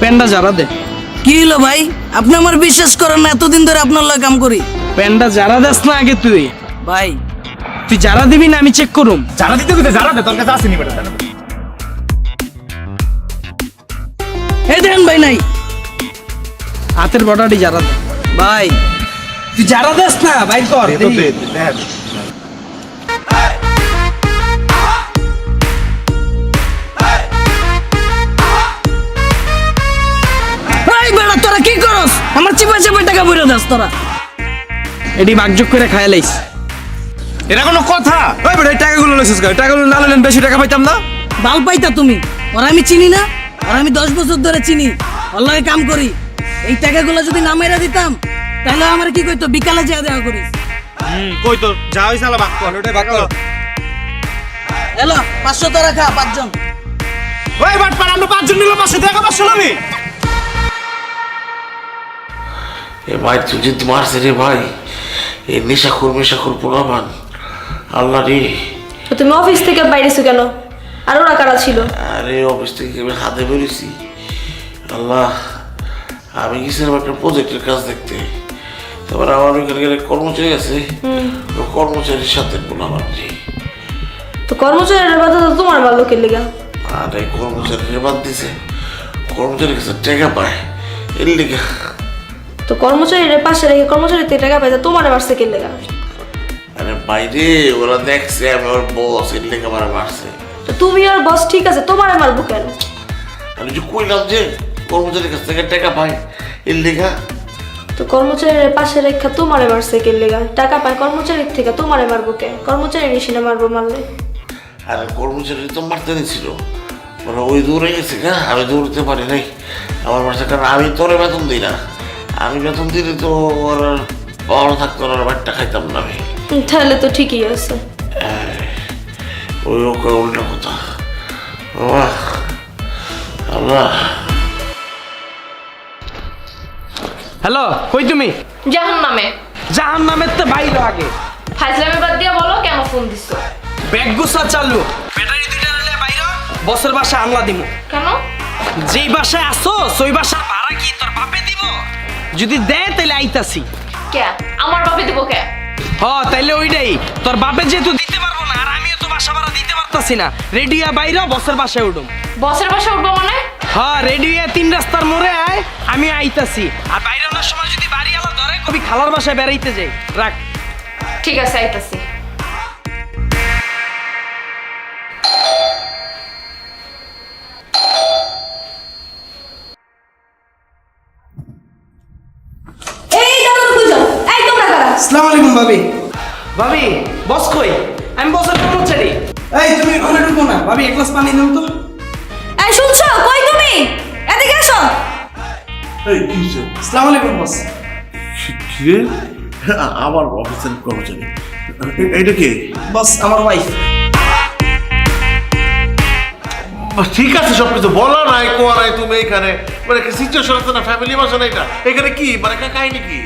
পেনটা যারা দে কি হলো ভাই, আপনি আমার বিশ্বাস করেন না? এতদিন ধরে আপনার লগে কাম করি। পেনটা যারা দেস না আগে তুই ভাই যারা দিবি না আমি চেক করুম। যারা দিতে দিতে যারা দে তোর কাছে আসেনি বেটা এই দেন ভাই নাই হাতের বটাটি যারা দে ভাই। তুই যারা দেস না ভাই কর এই বেটা তোরা কি করস? আমার চিপা চিপা টাকা বইরা দাস তোরা। এটি ভাগযোগ করে খাইয়া লাইস। এটা কোনো কথা? ওই বেটা এই টাকাগুলো লইছিস কই? টাকাগুলো না লইলেন বেশি টাকা পাইতাম না। বাল পাইতা তুমি? ওরা আমি চিনি না? ওরা আমি 10 বছর ধরে চিনি, ওর লগে কাম করি। এই টাকাগুলো যদি না মেরা দিতাম তাহলে আমার কি কইতো বিকালে যা দেওয়া করিস। কই তো যা হইছে আলা বাক কর, ওটাই বাক কর। এলো 500 টাকা খা 5 জন। ওই বাট পার আমরা 5 জন নিলাম 500 টাকা 500 লবি। এ ভাই তুই যদি মারছে রে ভাই, এই নেশাখোর পোলাপান, আল্লাহ রে। তো তুমি অফিস থেকে বাইরেছো কেন? আর ওরা কারা ছিল? আরে অফিস থেকে আমি হাতে বেরিয়েছি, আল্লাহ আমি গেছিলাম একটা প্রজেক্টের কাজ দেখতে। তারপরে আমার ওইখানে কর্মচারী আছে, কর্মচারীর সাথে পোলাপান রে। তো কর্মচারীর বাধা তো তোমার ভালো কে লেগা? আর এই কর্মচারীর বাদ দিছে, কর্মচারীর কাছে টাকা পায় এর লেগে। তো কর্মচারীর পাশে রেখে কর্মচারীতে টাকা পাইতে তোমার মারছে কে লেগা? আরে বাইরে ওরা দেখছে আমি ওর বস, এর লেগে আমার মারছে। তো তুমি আর বস ঠিক আছে, তোমার মারবো কেন? আমি যে কইলাম যে কর্মচারীর কাছ থেকে টাকা পায় এর লেগা। তো কর্মচারীর পাশে রেখে তোমারে মারছে কে লেগা? টাকা পায় কর্মচারীর থেকে, তোমারে মারবো কে? কর্মচারীর এসে মারবো মারলে। আর কর্মচারী তো মারতে দিছিল, ওরা ওই দৌড়ে গেছে গা, আমি দৌড়তে পারি নাই আমার মারছে। কারণ আমি তোরে বেতন দিই না, আমি বেতন দিলে তো ওর পাওয়া থাকতো না, ওর বাড়িটা খাইতাম না আমি। তাহলে তো ঠিকই আছে। ওই ওকে উল্টা কথা। বাবা আল্লাহ। হ্যালো কই তুমি? জাহান্নামে। জাহান্নামের তো বাইরে আগে ফাইজলামে বাদ দিয়া বলো কেন ফোন দিছো? ব্যাগ গুছা চালু, ব্যাটারি দুইটা নিলে বাইরে বসের বাসা আনলা দিমু। কেন? যেই বাসায় আসো ওই বাসার ভাড়া কি তোর বাপে দিব? যদি দেয় তাহলে আইতাছি। কে? আমার বাপে দিব কে? তাইলে ওইটাই, তোর বাপে যেহেতু দিতে পারবো না আর আমিও তো বাসা ভাড়া দিতে পারতাছি না, রেডিয়া বাইরে বসের বাসায় উঠুম। বসের বাসা উঠবো মানে? রেডিয়া 3 রাস্তার মোড়ে আয়, আমি আইতাছি। আর বাইরে আনার সময় যদি বাড়ি আলা ধরে কবি খালার বাসায় বেড়াইতে যাই। রাখ। ঠিক আছে আইতাছি। এই দাদা বুঝো, এই তোমরা কারা? আসসালামু আলাইকুম ভাবি। ভাবি বস কই? আমি বসের কর্মচারী। এই তুমি ওখানে ঢুকো না ভাবি, এক গ্লাস পানি দাও তো। এই শুনছো? কই তুমি? এদিকে এসো। এই কি হইছে? আসসালামু আলাইকুম বস। কিরে আমার অফিসের কর্মচারী, এটা কি? বস আমার ওয়াইফ। ঠিক আছে সব কিছু বলা নাই কোয়া নাই, তুমি এখানে মানে কি সিচুয়েশন আছে না, ফ্যামিলি বাসা না, এটা এখানে কি মানে কাহিনী কি?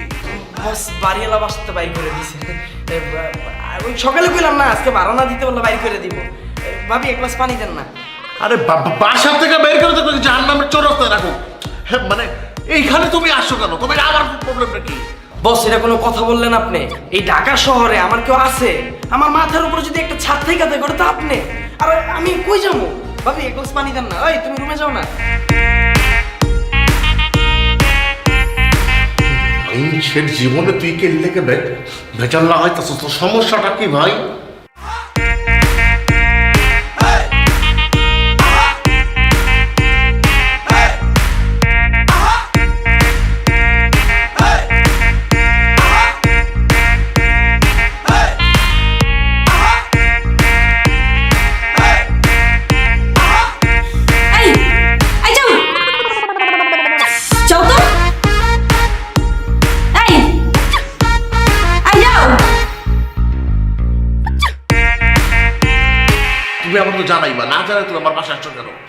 বস বাড়িওয়ালা বাসাতে বাইর করে দিছে। ওই সকালে কইলাম না আজকে ভাড়া না দিতে বললে বাইর করে দিব। ভাবি এক গ্লাস পানি দেন না। আরে বাসা থেকে বের করে তো জাহান্নামের চৌরাস্তায় রাখো। হ্যাঁ মানে এইখানে তুমি আসছো কেন? তুমি আমার প্রবলেমটা কি? বস এটা কোনো কথা বললেন আপনি? এই ঢাকা শহরে আমার কেউ আছে? আমার মাথার উপরে যদি একটা ছাদ থেকে থাকে ওটা তো আপনি। আর আমি কই যাবো? ভাবি এক গ্লাস পানি দেন না। ওই তুমি রুমে যাও না। সে জীবনে তুই কে লেগে ভেজাল না হয়, তোর সমস্যাটা কি ভাই?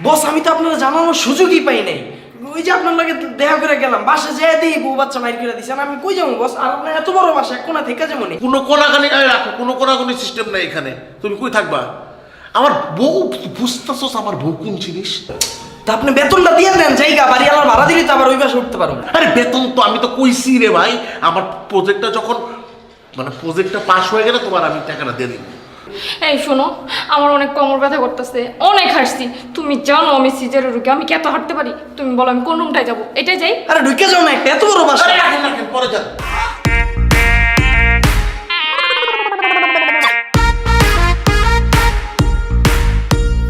বস আমি তো আপনারা জানানোর সুযোগই পাই নাই। ওই যে আপনার লাগে দেখা করে গেলাম, বাসা যেয়ে দিই বউ বাচ্চা বাইর করে দিছেন, আমি কই যাবো বস? আর আপনার এত বড় বাসা, এক কোনা থেকে যাবো নি? কোনো কোনাকানি রাখো, কোনো কোনাকানি সিস্টেম নাই এখানে। তুমি কই থাকবা? আমার বউ, বুঝতেছস আমার বউ কোন জিনিস? তা আপনি বেতনটা দিয়ে দেন, জায়গা বাড়ি আলার ভাড়া দিলে তো আবার ওই বাসা উঠতে পারবো। আরে বেতন তো আমি তো কইছি রে ভাই, আমার প্রজেক্টটা যখন মানে প্রজেক্টটা পাস হয়ে গেলে তোমার আমি টাকাটা দিয়ে দিব। এই শোনো, আমার অনেক কোমর ব্যথা করতেছে, অনেক হাঁটছি। তুমি জানো আমি সিজারের রোগী, আমি কি এত হাঁটতে পারি? তুমি বলো আমি কোন রুমটায় যাবো? এটাই যাই? আরে ঢুকে যাও না, এত বড় বাসা। আরে রাখেন রাখেন, পরে যান।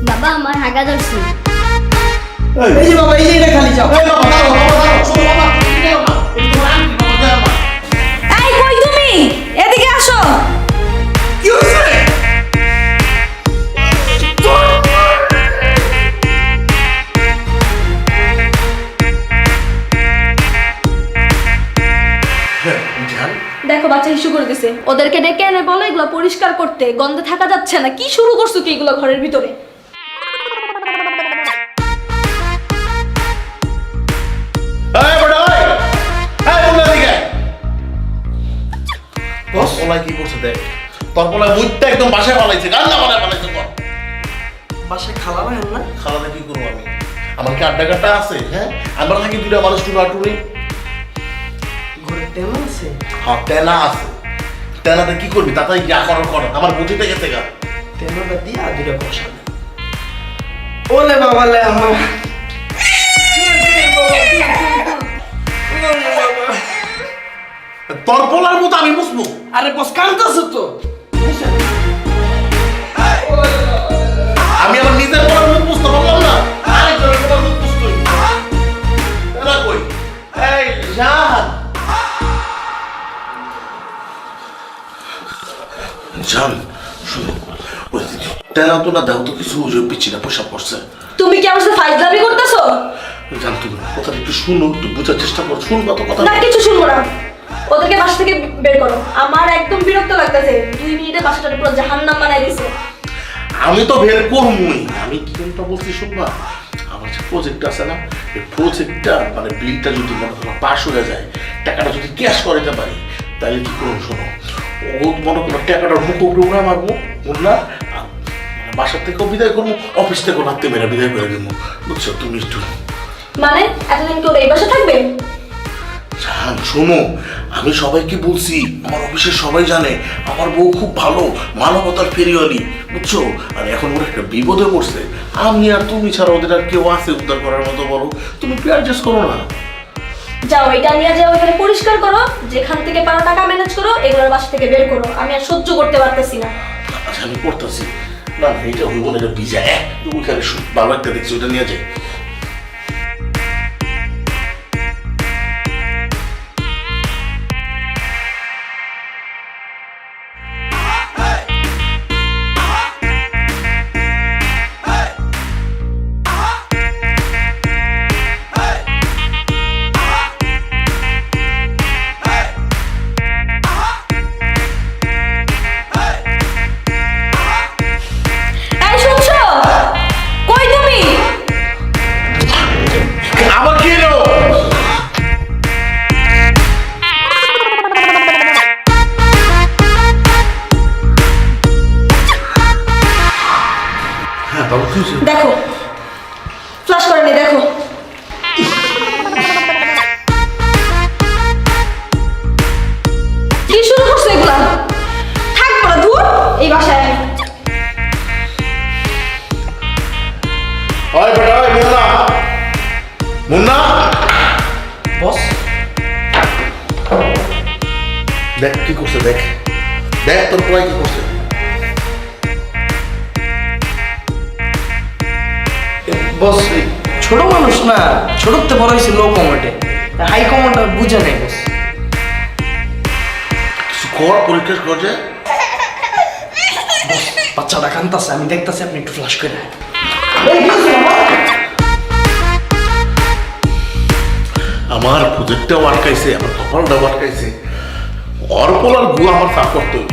বাবা আমার হাগা ধরছি। এই যে বাবা, এই যে এটা খালি যাও। এই বাবা, দাঁড়াও, বাবা, দাঁড়াও, শোনো বাবা, তুমি যাও না। এটা তোমার আন্টি, বাবা, যাও না। এই কই তুমি? এদিকে আসো। কি হয়েছে? জান, দেখো বাচ্চা ইস্যু করে দিছে, ওদেরকে ডেকে এনে বলো এগুলো পরিষ্কার করতে, গন্ধে থাকা যাচ্ছে না। কি শুরু করছো কি এগুলো ঘরের ভিতরে? এই বড় ভাই, এই বল এদিকে। বস ওলাই কি করছে দেখ, তোর পোলা মুইটা একদম বাসায় পালাইছে, গান্না বানায় পালাইছে। তোর বাসায় খালা রাখেন না? খালাতে কি করবো আমি? আমার কি আড্ডা কাটা আছে? হ্যাঁ, আমরা থাকি দুটা মানুষ টুনাটুনি। ঘরে তেল আছে? হ্যাঁ, টেনা আছে। টেনাতে কি করবি? তাতেই যা করার কর, আমার বুঝিতে গেছে গা। তেলটা দিয়া দুটা বসা। ওলে বাবা লে আমার। তোর পোলার মতো আমি বুঝবো? আরে বস কাঁদতেছে তো। আমি আমার নিজের পোলার মতো বুঝতে পারলাম না, আরেকজনের পোলার মতো বুঝতে হইব। টেনা কই? এই জান, জান শুনো, ওই টেনা তো না দাও তো কিছু, ওই পিছিয়ে পোশাক পড়ছে। তুমি কি আমার সাথে ফাইজলামি করতেছো? জান তুমি কথাটা একটু শুনো, একটু বোঝার চেষ্টা করো, শুনবা তো কথা? না, কিছু শুনবো না। ওদেরকে বাসা থেকে বের করো, আমার একদম বিরক্ত লাগতেছে। 2 মিনিটে বাসাটা পুরো জাহান্নাম বানাই দিছে। আমি তো বের করবই। আমি কি কোনটা বলছি শুনবা? আমার যে প্রজেক্ট আছে না, এই প্রজেক্টটা মানে বিলটা যদি মনে করো পাস হয়ে যায়, টাকাটা যদি ক্যাশ করাতে পারি, তাহলে কি করবো শোনো, ও মনে করো টাকাটার মুখ উপরে উড়া মারবো, উড়লা বাসার থেকেও বিদায় করবো, অফিস থেকেও নামতে মেরে বিদায় করে দেবো। বুঝছো? তুমি একটু মানে এতদিন কি ওরা এই বাসা থাকবে? জান শোনো, আমি সবাইকে বলছি, আমার অফিসের সবাই জানে আমার বউ খুব ভালো, মানবতার ফেরিওয়ালি, বুঝছো? আর এখন ওরা একটা বিপদে পড়ছে, আমি আর তুমি ছাড়া ওদের আর কেউ আছে উদ্ধার করার মতো? বলো, তুমি অ্যাডজাস্ট করো না। যাও এটা নিয়ে যাও, এখানে পরিষ্কার করো, যেখান থেকে পারো টাকা ম্যানেজ করো, এগুলোর বাসা থেকে বের করো। আমি আর সহ্য করতে পারতেছি না। আচ্ছা আমি করতেছি। না না, এটা হইব না, এটা ভিজা। ওইখানে ভালো একটা দেখছি, ওইটা নিয়ে যাই। এই শুনছো? কই তুমি? আবার কি এলো? হ্যাঁ বাবু, কি হয়েছে? দেখো, ফ্লাশ করে নি, দেখো। কি শুরু করছো এগুলা? থাকবো না, দূর এই বাসায় আমি। ওই বেটা, ওই মুন্না, মুন্না, বস দেখ কি করছে, দেখ দেখ তোর পোলাই কি করছে। বস এই ছোট মানুষ না, ছোটতে বড় হয়েছে লো কমেটে, হাই কমেন্ট বুঝে নেই বস। কিছু কর, পরীক্ষা কর যে। বাচ্চাটা কান্তাছে, আমি দেখতাছি, আপনি একটু ফ্লাশ করে। আমার প্রজেক্টটাও আটকাইছে, আমার কপালটাও আটকাইছে, অর্পল আর গু আমার সাফ করতে হইব।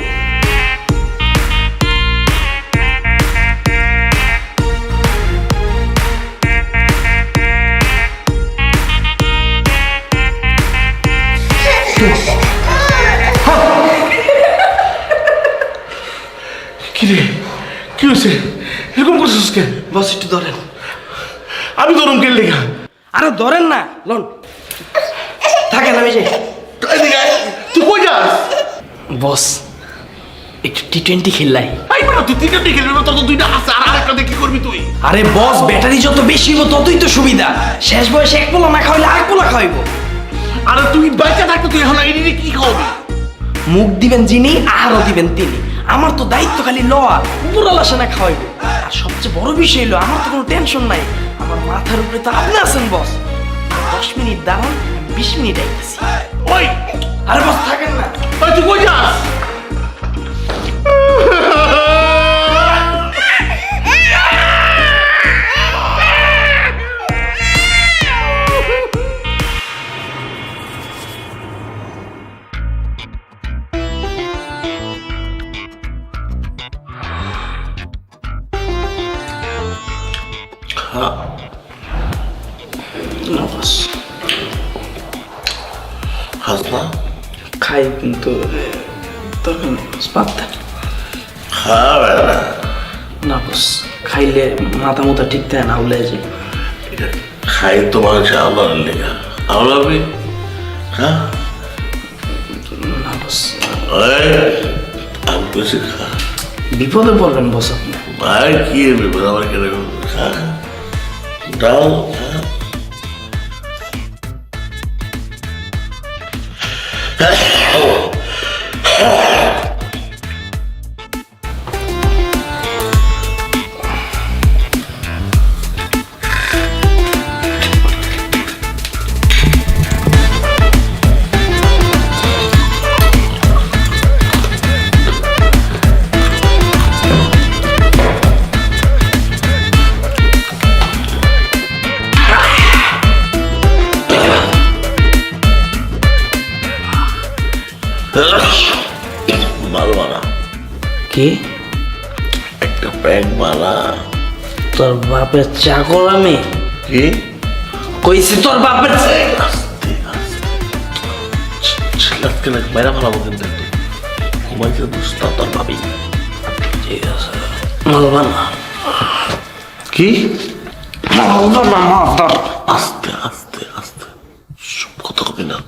কি হয়েছে এরকম করছিস কে? বস একটু ধরেন। আমি ধরুন কে লেখা? আরে ধরেন না, লন থাকেন, আমি যাই। এদিকে আয়। তুই কই যাস? বস একটু T20 খেললাই। আই বেটা তুই টিকেট খেলবি না, তোর তো দুইটা আছে, আর আরেকটা দিয়ে কি করবি তুই? আরে বস, ব্যাটারি যত বেশি হইব ততই তো সুবিধা। শেষ বয়সে এক পোলা না খাওয়াইলে আরেক পোলা খাওয়াইব। আরে তুই বাইচা থাকতে তুই এখন এদিকে কি খাওয়াবি? মুখ দিবেন যিনি, আহারও দিবেন তিনি। আমার তো দায়িত্ব খালি লওয়া, উপরওয়ালা সেনা খাওয়াইব। আর সবচেয়ে বড় বিষয় হলো আমার তো কোনো টেনশন নাই, আমার মাথার উপরে তো আপনি আছেন বস। 10 মিনিট দাঁড়ান, 20 মিনিট আইতেছি। ওই আরে বস থাকেন না। ওই তুই কই যাস? হাস না খাই কিন্তু তখন বাদ দেন খাবে না। না বস, খাইলে মাথা মুথা ঠিক থাকে না, উলে যায়। এটা খাই তো মানুষ আওলার লেখা আওলাবি। হ্যাঁ না বস, ওই আমি বেশি খা। বিপদে পড়বেন বস আপনি। ভাই কি বিপদ আমার কেন? খা ডাল খা। মাল বানা, কি একটা প্যাক বানা। তোর বাপের চাকর আমি? কি কইছি তোর বাপের আস্তে আস্তে ছেলেকে না মেরা ভালো কিন্তু একটু ঘুমাইতে বুঝতা তোর ভাবি। ঠিক আছে, মালবানা কি মালবানা মাদার। আস্তে আস্তে আস্তে সব কথা কবি না।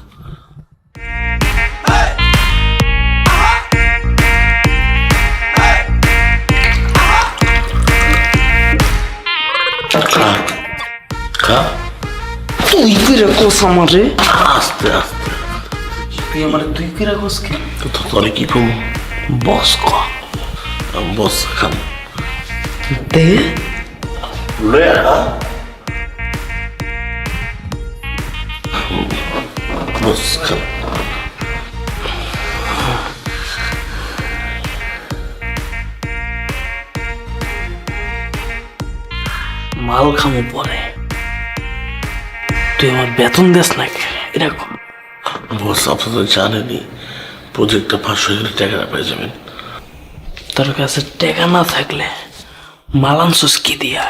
খা খা তুই কিরে কোস আমারে? আস্তে আস্তে। তুই আমারে তুই কিরে কোস কে? তো তোরে কি কম বস ক বস খান দে। লয়া খা বস খান। মাল খামো পরে, তুই আমার বেতন দেস নাকি এরকম? বস আপনি তো জানেনই প্রজেক্টটা ফাঁস হয়ে গেলে টাকাটা পেয়ে যাবেন। তোর কাছে টাকা না থাকলে মাল আনছস কি দিয়া?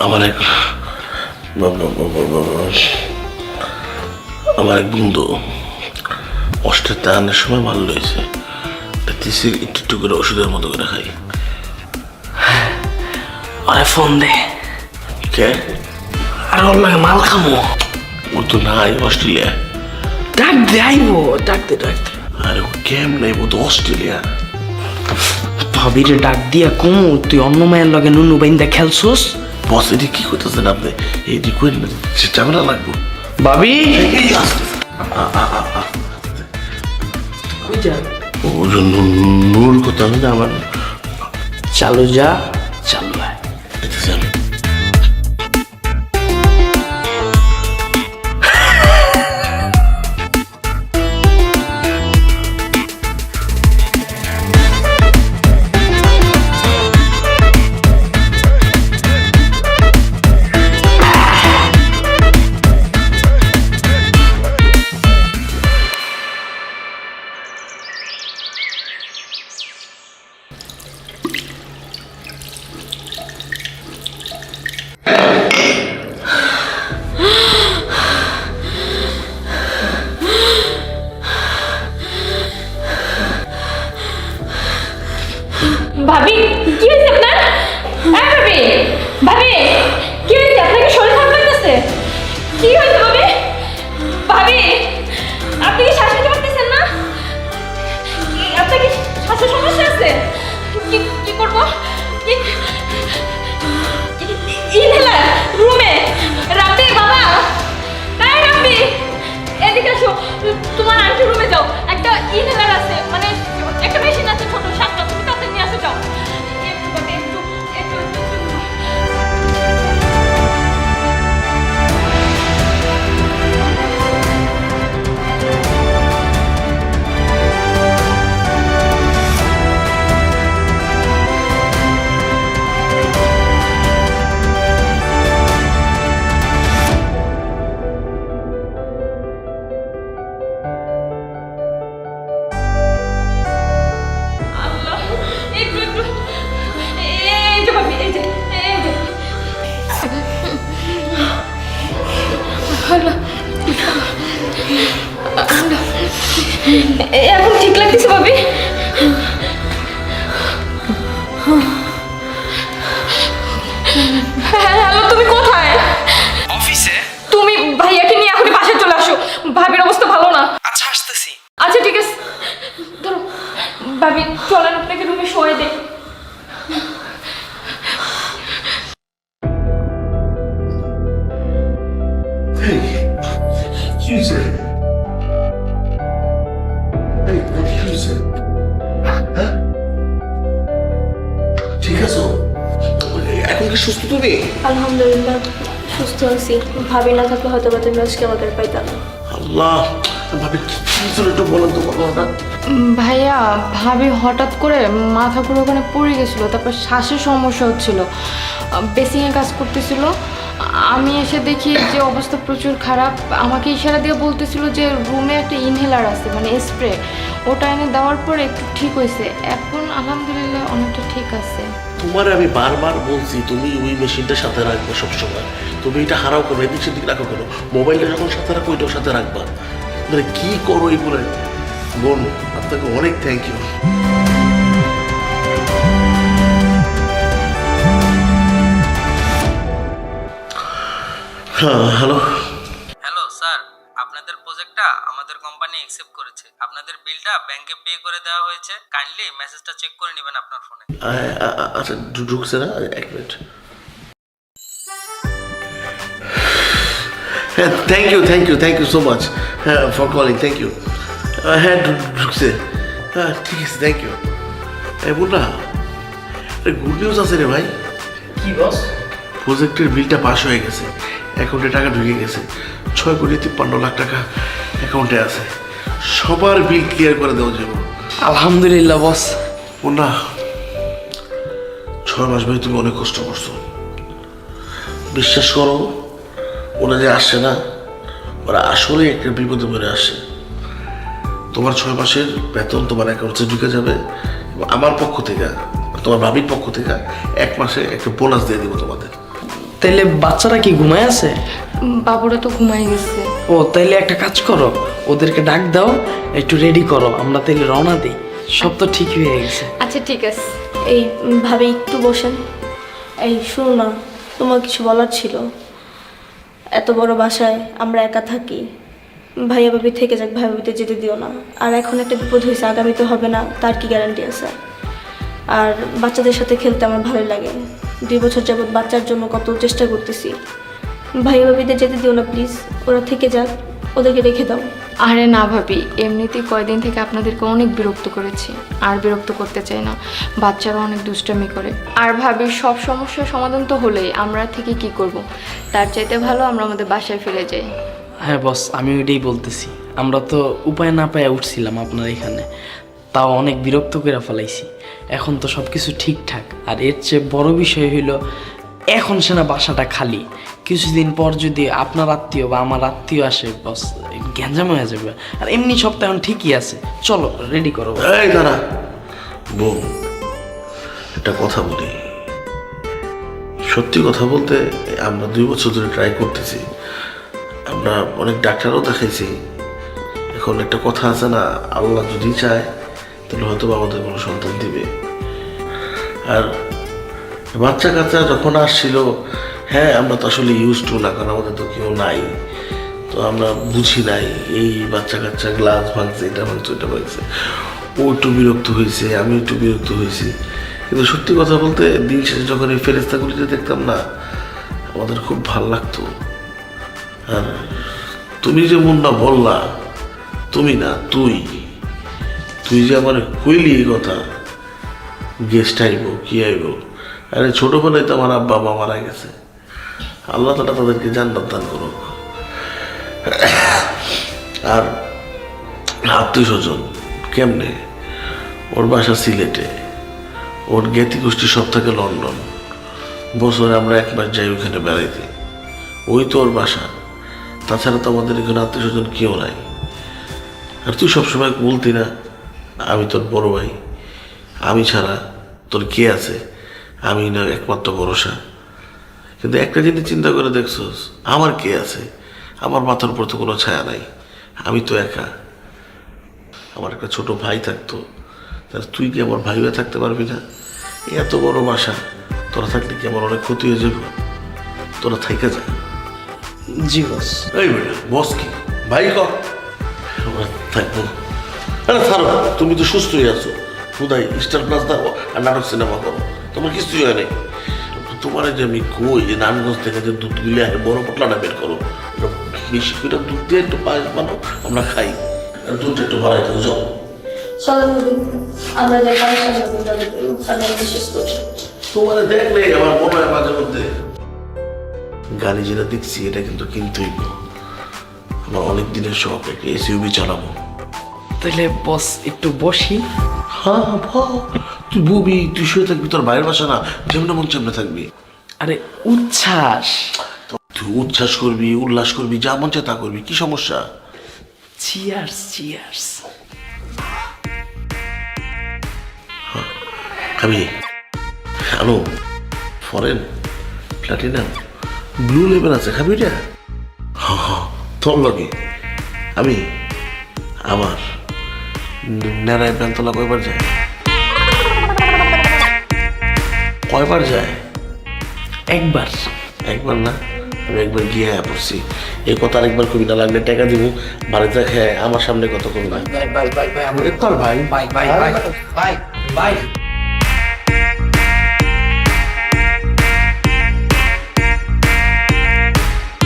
আমার এক বন্ধু অস্ট্রেলিয়াতে আনার সময় মাল লইছে, একটু একটু করে ওষুধের মতো করে খাই। আরে ফোন দে, কে? আর ওর লাগে মাল খামো। ও তো নাই অস্ট্রেলিয়া। ডাক দে, আইবো, ডাক দে ডাক দে। আরে ও কেম নাই, ও তো অস্ট্রেলিয়া। ভাবিরে ডাক দিয়া কমু তুই অন্য মায়ের লগে নুনু বাইন্দা খেলছোস। বস এটি কি করতেছেন আপনি? এটি করেন না, ঝামেলা লাগবো। ভাবি ও নূর কথা আমি না আমার চালু যা, চালু আয়। দেখতেছি আমি। এখন ঠিক লাগতেছে ভাবি? হ্যালো, তুমি কোথায়? অফিসে। তুমি ভাইয়াকে নিয়ে এখনই বাসায় চলে আসো, ভাবির অবস্থা ভালো না। আচ্ছা আসতেছি। আচ্ছা ঠিক আছে, ধরো ভাবি চলেন আপনাকে রুমে শোয়াই দেই। কি হয়েছে? এই, কি হয়েছে? হ্যাঁ? ঠিক আছো? এখন কি সুস্থ তুমি? আলহামদুলিল্লাহ সুস্থ আছি। ভাবি না থাকলে হয়তো বা তুমি আজকে আমাদের পাইতাম না। আল্লাহ, ভাবি কি হয়েছিল একটু বলেন তো ঘটনাটা। ভাইয়া ভাবি হঠাৎ করে মাথা ঘুরে ওখানে পড়ে গেছিলো, তারপর শ্বাসের সমস্যা হচ্ছিল, বেসিংয়ে কাজ করতেছিল। আমি এসে দেখি যে অবস্থা প্রচুর খারাপ। আমাকে ইশারা দিয়ে বলতেছিল যে রুমে একটা ইনহেলার আছে, মানে স্প্রে, ওটা এনে দেওয়ার পরে একটু ঠিক হয়েছে। এখন আলহামদুলিল্লাহ অনেকটা ঠিক আছে। তোমার আমি বারবার বলছি তুমি ওই মেশিনটা সাথে রাখবে সবসময়। তুমি এটা হারাও করো, এদিক সেদিক রাখো কেন? মোবাইলটা যখন সাথে রাখো ওইটাও সাথে রাখবা। মানে কি করো এইগুলো? বোন, আপনাকে অনেক থ্যাংক ইউ। হ্যাঁ, হ্যালো। হ্যালো স্যার, আপনাদের প্রজেক্টটা আমাদের কোম্পানি অ্যাকসেপ্ট করেছে। আপনাদের বিলটা ব্যাংকে পে করে দেওয়া হয়েছে। কাইন্ডলি মেসেজটা চেক করে নেবেন আপনার ফোনে। আচ্ছা, ঢুকছে না? এক মিনিট। হ্যাঁ, thank you so much for calling, thank you. হ্যাঁ, ঢুকছে। হ্যাঁ, ঠিক আছে, থ্যাংক ইউ। বল না, গুড নিউজ আছে রে ভাই। কি বস? প্রজেক্টের বিলটা পাস হয়ে গেছে, অ্যাকাউন্টে টাকা ঢুকে গেছে। 6,53,00,000 টাকা অ্যাকাউন্টে আছে। সবার বিল ক্লিয়ার করে দেওয়া যাবে। আলহামদুলিল্লাহ বস। না, 6 মাস ভাই তুমি অনেক কষ্ট করছো। বিশ্বাস করো, ওরা যে আসছে না, ওরা আসলে একটা বিপদে পড়ে আসে। তোমার 6 মাসের বেতন তোমার অ্যাকাউন্টে ঢুকে যাবে এবং আমার পক্ষ থেকে, তোমার ভাবির পক্ষ থেকে 1 মাসে একটা বোনাস দিয়ে দিব তোমাদের। তাইলে বাচ্চারা কি ঘুমায় আছে? বাবুরা তো ঘুমাই গেছে। ও তাইলে একটা কাজ করো, ওদেরকে ডাক দাও, একটু রেডি করো, আমরা তাইলে রওনা দিই। সব তো ঠিকই হয়ে গেছে। আচ্ছা ঠিক আছে। এই ভাবি একটু বসেন। এই শুনো না, তোমার কিছু বলার ছিল। এত বড় বাসায় আমরা একা থাকি, ভাইয়া ভাবি থেকে যাক, ভাই ভাবিতে যেতে দিও না। আর এখন একটা বিপদ হয়েছে, আগামীতে হবে না তার কি গ্যারান্টি আছে? আর বাচ্চাদের সাথে খেলতে আমার ভালোই লাগে। 2 বছর যাবৎ বাচ্চার জন্য কত চেষ্টা করতেছি। ভাই ভাবিতে যেতে দিও না প্লিজ, ওরা থেকে যাক, ওদেরকে রেখে দাও। আরে না ভাবি, এমনিতেই কয়দিন থেকে আপনাদেরকে অনেক বিরক্ত করেছি, আর বিরক্ত করতে চাই না। বাচ্চারা অনেক দুষ্টামি করে। আর ভাবি সব সমস্যার সমাধান তো হলেই, আমরা থেকে কি করব? তার চাইতে ভালো আমরা আমাদের বাসায় ফিরে যাই। হ্যাঁ বস, আমি ওইটাই বলতেছি। আমরা তো উপায় না পায়ে উঠছিলাম আপনার এখানে, তাও অনেক বিরক্ত করে ফেলাইছি। এখন তো সব কিছু ঠিকঠাক। আর এর চেয়ে বড় বিষয় হইল, এখন সে না বাসাটা খালি। কিছুদিন পর যদি আপনার আত্মীয় বা আমার আত্মীয় আসে, বস গ্যাঞ্জাম হয়ে যাবে। আর এমনি সব তো এখন ঠিকই আছে। চলো রেডি করো। এই দাঁড়া বোন, একটা কথা বলি। সত্যি কথা বলতে, আমরা 2 বছর ধরে ট্রাই করতেছি, আমরা অনেক ডাক্তারও দেখাইছি। এখন একটা কথা আছে না, আল্লাহ যদি চায় তাহলে হয়তো আমাদের কোনো সন্তান দিবে। আর বাচ্চা কাচ্চা যখন আসছিল, হ্যাঁ আমরা তো আসলে ইউজ টু না, কারণ আমাদের তো কেউ নাই, তো আমরা বুঝি নাই। এই বাচ্চা কাচ্চা গ্লাস ভাঙছে, এটা ভাঙছে, ওইটা ভাঙছে। ও একটু বিরক্ত হয়েছে, আমি একটু বিরক্ত হয়েছি। কিন্তু সত্যি কথা বলতে, দিন শেষে যখন এই ফেরেস্তাগুলিতে দেখতাম না, আমাদের খুব ভাল লাগতো। আর তুমি যে মুন্না বললা, তুমি না তুই যে আমার কইলি এই কথা, গেস্ট আইব কি আইব। আরে ছোটবেলায় তো আমার আব্বা মা মারা গেছে, আল্লাহ তাআলা তাদেরকে জান্নাত দান করুক। আর আত্মীয় স্বজন কেমনে, ওর বাসা সিলেটে, ওর জ্ঞাতি গোষ্ঠী সব থাকে লন্ডন। বছরে আমরা 1 মাস যাই ওখানে বেড়াইতে, ওই তো ওর বাসা। তাছাড়া তো আমাদের এখানে আত্মীয় স্বজন কেউ নাই। আর তুই সবসময় বলতি না, আমি তোর বড় ভাই, আমি ছাড়া তোর কে আছে, আমি না একমাত্র ভরসা। কিন্তু একটা জিনিস চিন্তা করে দেখছোস, আমার কে আছে? আমার মাথার উপর তো কোনো ছায়া নাই, আমি তো একা। আমার একটা ছোট ভাই থাকতো, তাহলে তুই কি আমার ভাই হয়ে থাকতে পারবি না? এত বড় বাসা, তোরা থাকলে কি আমার অনেক ক্ষতি হয়ে যাবে? তোরা থাইকা যা। জি বস। এই বেটা বস কি ভাই কর, আমরা থাকবো। আরে থারো, তুমি তো সুস্থ হয়ে আছো, খুদাই স্টার প্লাস দাও আর নাটক সিনেমা করো, তোমার কিছুই হয় নাই। তোমার যে আমি কই যে নানগঞ্জ থেকে যে দুধ গুলে আহে বড় পটলাটা বের করো, বেশি করে দুধ দিয়ে একটু পায়েস বানাও, আমরা খাই। আর দুধটা একটু বাড়াই তো যাও। আমরা যে বিশেষ করি তোমার দেখলে আমার মনে হয় মাঝে মধ্যে গাড়ি যেটা দেখছি এটা কিন্তু কিনতেই আমার অনেক দিনের শখ, একটা এসইউভি চালাবো। তাহলে বস একটু বসি। হ্যাঁ তুই ববি, তুই শুয়ে থাকবি, তোর বাইরের বাসা না, যেমন মন চেমনে থাকবি। আরে উচ্ছ্বাস। তুই উচ্ছ্বাস করবি, উল্লাস করবি, যা মন চায় তা করবি, কি সমস্যা? Cheers cheers. আমি আনো ফরেন প্লাটিনাম ব্লু লেভেল আছে, খাবি রে? হ্যাঁ তোর লগে আমি আমার নারায় বেলতলা কয়বার যায়? কয়বার যায়? একবার। একবার না, আমি একবার গিয়ে পড়ছি। এই কথা আরেকবার কবি না, লাগলে টাকা দিব, বাড়িতে খেয়ে আমার সামনে কত কম না। ভাই ভাই ভাই ভাই আমার ভাই ভাই ভাই ভাই ভাই ভাই